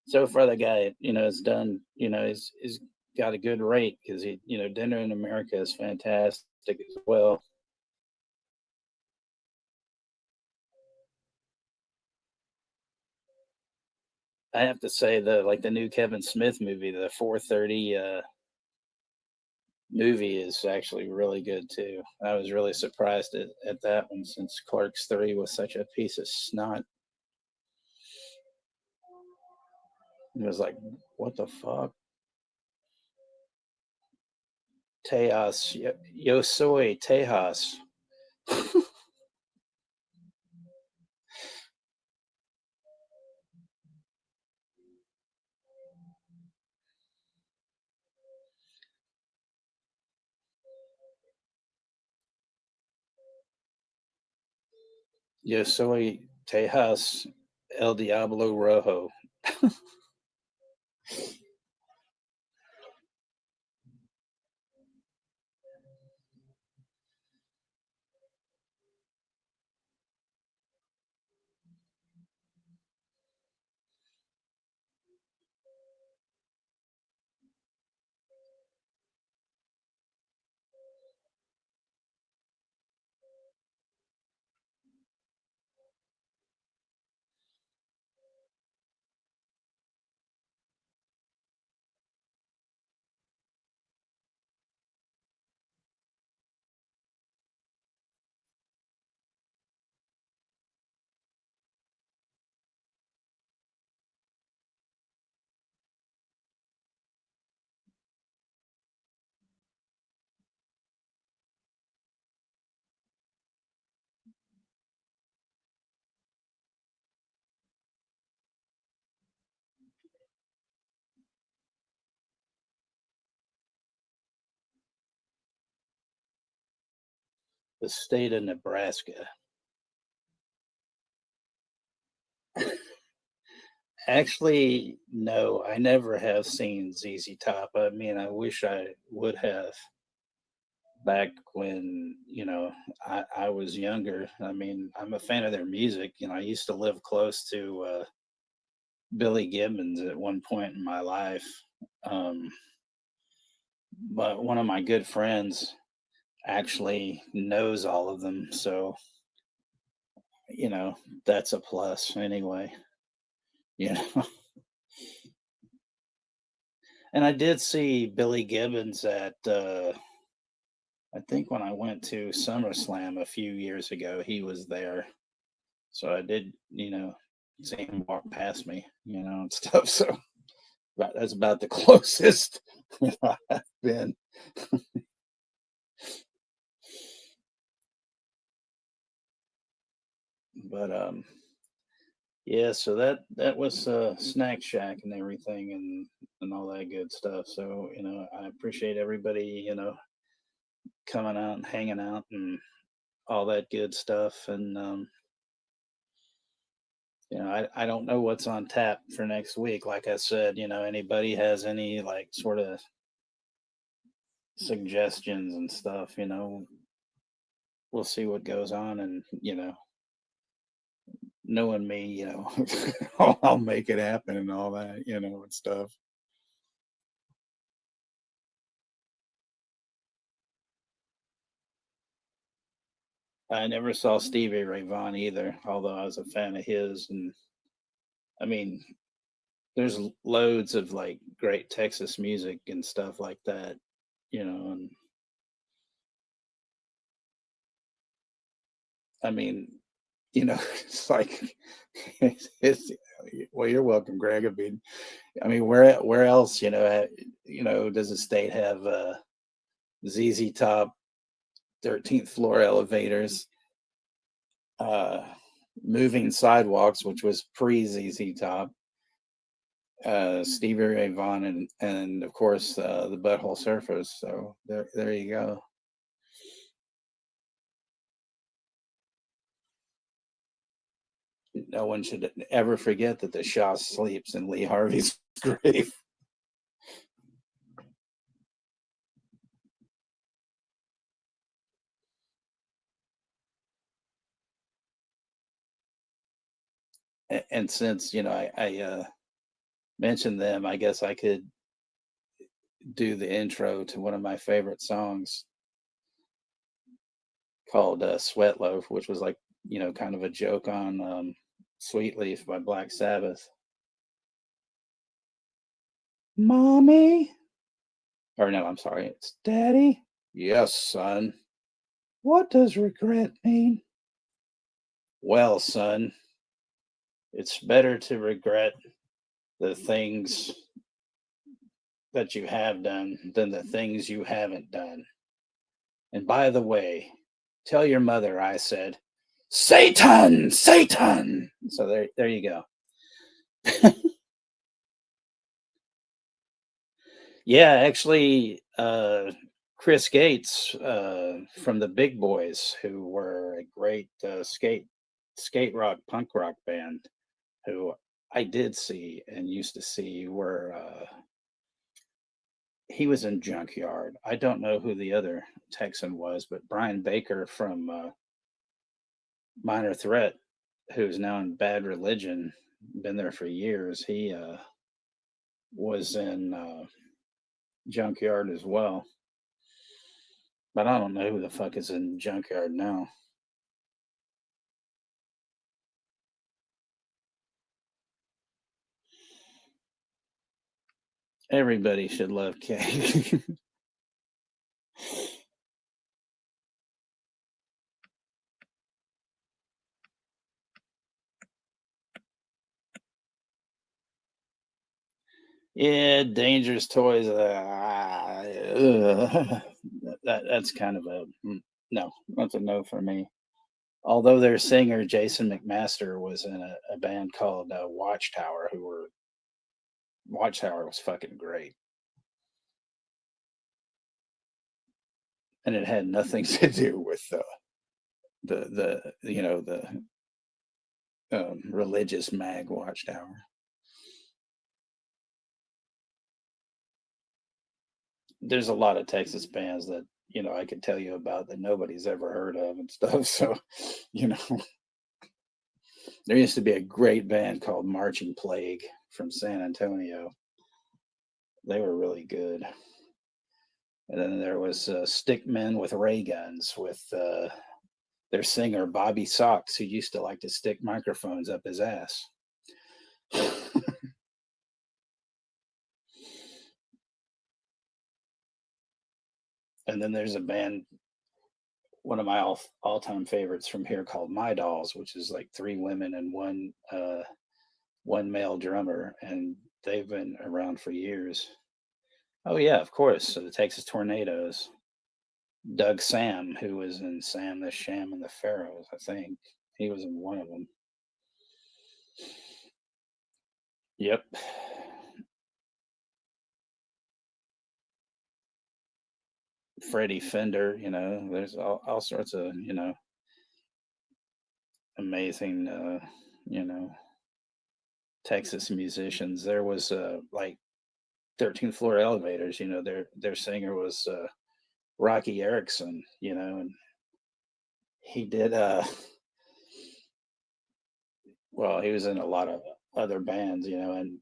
So far, the guy, has done, he's got a good rate because Dinner in America is fantastic as well. I have to say the new Kevin Smith movie, the 4:30 movie, is actually really good too. I was really surprised at that one since Clerks 3 was such a piece of snot. It was like, what the fuck? Tejas, yo soy Tejas. Yo soy Tejas El Diablo Rojo. The state of Nebraska. Actually, no, I never have seen ZZ Top. I mean, I wish I would have back when, I was younger. I mean, I'm a fan of their music. I used to live close to Billy Gibbons at one point in my life. But one of my good friends actually knows all of them. So, that's a plus anyway. You know. And I did see Billy Gibbons at I think when I went to SummerSlam a few years ago, he was there. So I did, see him walk past me, and stuff. So that's about the closest I've been. But yeah, so that was Snack Shack and everything and all that good stuff. So, I appreciate everybody, coming out and hanging out and all that good stuff. And I don't know what's on tap for next week. Like I said, anybody has any like sort of suggestions and stuff, we'll see what goes on. And, knowing me, I'll make it happen and all that, and stuff. I never saw Stevie Ray Vaughan either, although I was a fan of his. And I mean, there's loads of like great Texas music and stuff like that, and I mean, it's like it's well, you're welcome, Greg. I mean, where else, does the state have ZZ Top 13th floor elevators, moving sidewalks, which was pre ZZ Top, Stevie Ray Vaughan, and of course the Butthole Surfers. So there you go. No one should ever forget that the Shah sleeps in Lee Harvey's grave. And since, I mentioned them, I guess I could do the intro to one of my favorite songs called Sweat Loaf, which was like, kind of a joke on Sweet Leaf by Black Sabbath. Mommy? Or no, I'm sorry, it's Daddy? Yes, son. What does regret mean? Well, son, it's better to regret the things that you have done than the things you haven't done. And by the way, tell your mother I said, Satan, Satan. So there you go. Yeah, actually, Chris Gates from the Big Boys, who were a great skate rock, punk rock band, who I did see and used to see, he was in Junkyard. I don't know who the other Texan was, but Brian Baker from Minor Threat, who's now in Bad Religion, been there for years. He was in Junkyard as well. But I don't know who the fuck is in Junkyard now. Everybody should love cake. Yeah, Dangerous Toys. That's kind of a no. That's a no for me. Although their singer Jason McMaster was in a band called Watchtower, Watchtower was fucking great, and it had nothing to do with the religious mag Watchtower. There's a lot of Texas bands that I could tell you about that nobody's ever heard of and stuff. So, there used to be a great band called Marching Plague from San Antonio. They were really good. And then there was Stickmen with Ray Guns with their singer Bobby Socks, who used to like to stick microphones up his ass. And then there's a band, one of my all-time favorites from here, called My Dolls, which is like 3 women and one male drummer, and they've been around for years. Oh yeah, of course. So the Texas Tornadoes. Doug Sam, who was in Sam the Sham and the Pharaohs, I think. He was in one of them. Yep. Freddie Fender, there's all sorts of, amazing, Texas musicians. There was like 13th Floor Elevators, their singer was Rocky Erickson, and he did well, he was in a lot of other bands, and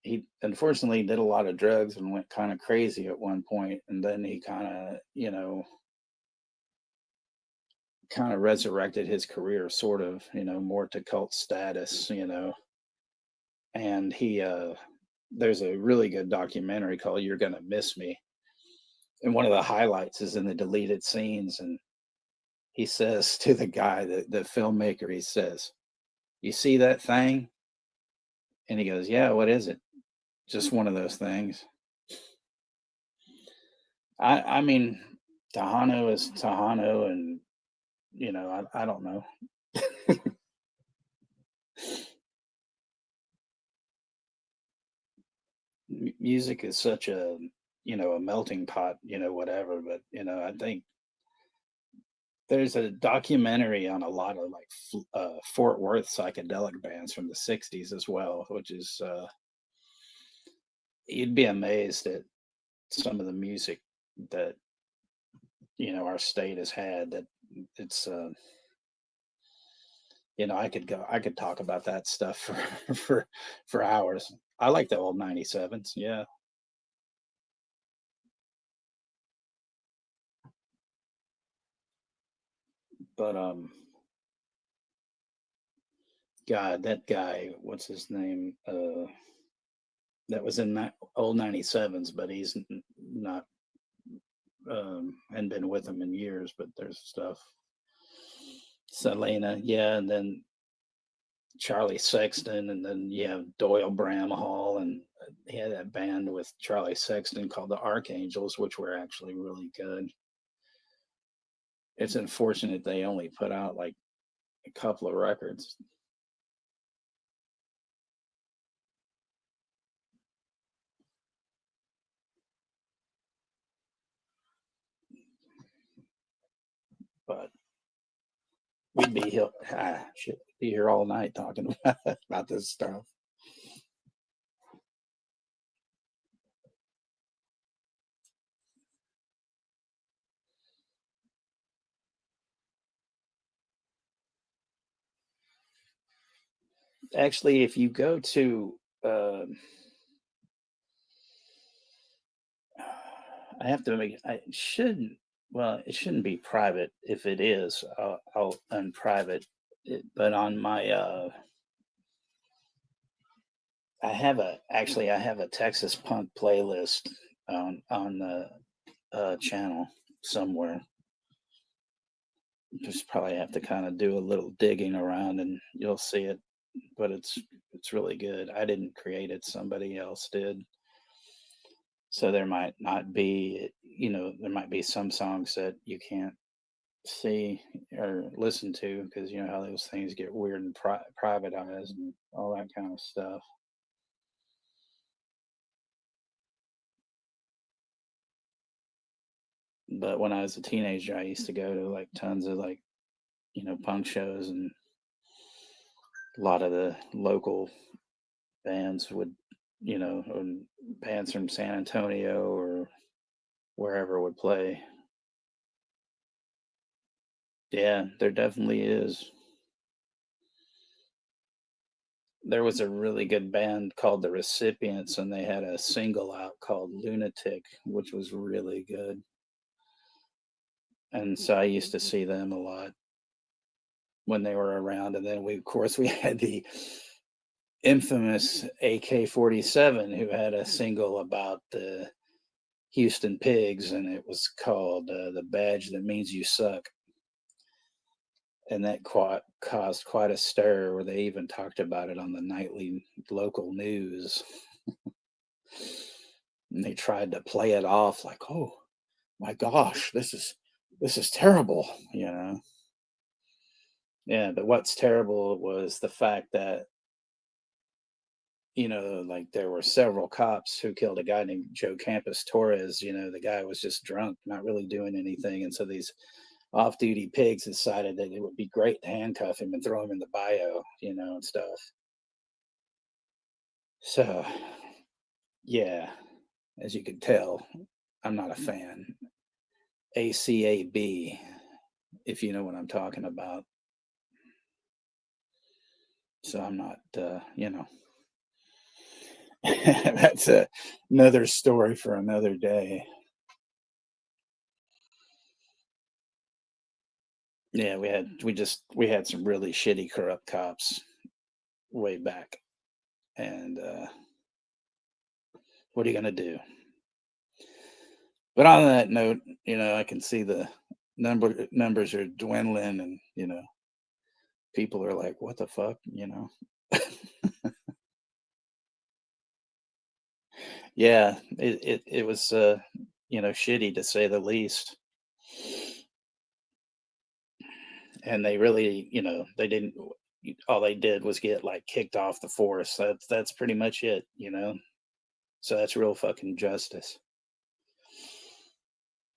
he unfortunately did a lot of drugs and went kind of crazy at one point, and then he kind of resurrected his career, sort of, more to cult status, and he there's a really good documentary called You're Gonna Miss Me, and one of the highlights is in the deleted scenes, and he says to the guy, the filmmaker, he says, "You see that thing?" And he goes, "Yeah, what is it?" "Just one of those things." I mean, Tejano is Tejano, and I don't know. Music is such a a melting pot, whatever. But I think there's a documentary on a lot of like Fort Worth psychedelic bands from the '60s as well, which is you'd be amazed at some of the music that our state has had. That it's I could talk about that stuff for hours. I like the old 97s. Yeah. But God, that guy, what's his name? That was in that old 97s, but he's not hadn't been with them in years, but there's stuff. Selena, yeah, and then Charlie Sexton, and then you have Doyle Bramhall, and he had that band with Charlie Sexton called the Archangels, which were actually really good. It's unfortunate they only put out like a couple of records. But we'd be here, be here all night talking about this stuff. Actually, if you go to, I have to make, it shouldn't be private. If it is, I'll unprivate it. But on my, I have a Texas punk playlist on the channel somewhere. Just probably have to kind of do a little digging around and you'll see it. But it's really good. I didn't create it, somebody else did. So there might not be, there might be some songs that you can't see or listen to because you know how those things get weird and privatized and all that kind of stuff. But when I was a teenager, I used to go to like tons of like, punk shows, and a lot of the local bands would, or bands from San Antonio or wherever would play. Yeah, there definitely is. There was a really good band called The Recipients, and they had a single out called Lunatic, which was really good. And so I used to see them a lot when they were around. And then we had the infamous AK-47, who had a single about the Houston Pigs, and it was called The Badge That Means You Suck. And that caused quite a stir, where they even talked about it on the nightly local news. And they tried to play it off like, oh my gosh, this is terrible, Yeah, but what's terrible was the fact that, like there were several cops who killed a guy named Joe Campos Torres. The guy was just drunk, not really doing anything. And so these off-duty pigs decided that it would be great to handcuff him and throw him in the bio, and stuff. So, yeah, as you can tell, I'm not a fan. ACAB, if you know what I'm talking about. So I'm not, that's another story for another day. Yeah, we had some really shitty, corrupt cops way back. And what are you going to do? But on that note, I can see the numbers are dwindling, and, people are like, what the fuck, Yeah, it was, shitty to say the least. And they really, they didn't, all they did was get like kicked off the force. That's pretty much it, So that's real fucking justice.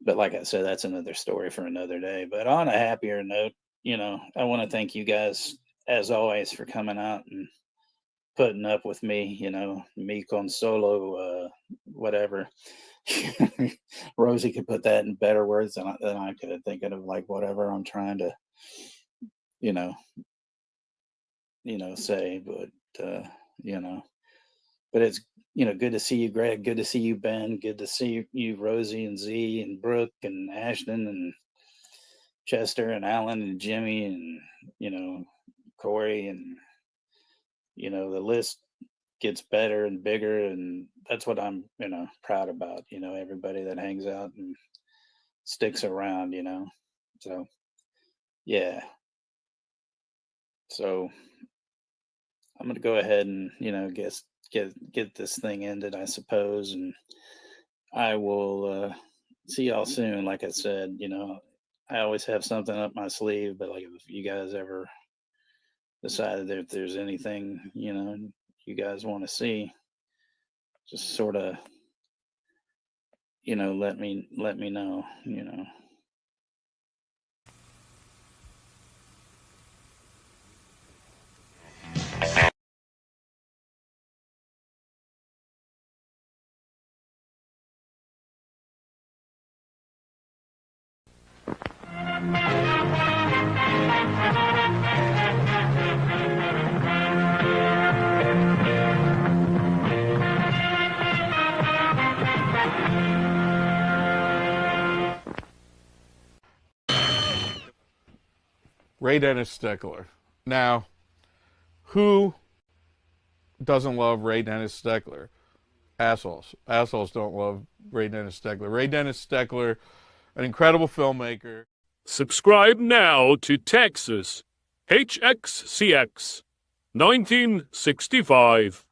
But like I said, that's another story for another day. But on a happier note, I want to thank you guys, as always, for coming out and putting up with me, me con solo, whatever. Rosie could put that in better words than I could think of, like, whatever I'm trying to, say, but but it's, good to see you, Greg. Good to see you, Ben. Good to see you, Rosie and Z and Brooke and Ashton and Chester and Alan and Jimmy and, Corey, and, the list gets better and bigger. And that's what I'm, proud about, everybody that hangs out and sticks around, so yeah. So I'm going to go ahead and, get this thing ended, I suppose. And I will see y'all soon. Like I said, I always have something up my sleeve, but like if you guys ever decided that if there's anything, you guys want to see, just sort of, let me know, Ray Dennis Steckler. Now, who doesn't love Ray Dennis Steckler? Assholes. Assholes don't love Ray Dennis Steckler. Ray Dennis Steckler, an incredible filmmaker. Subscribe now to Texas HXCX 1965.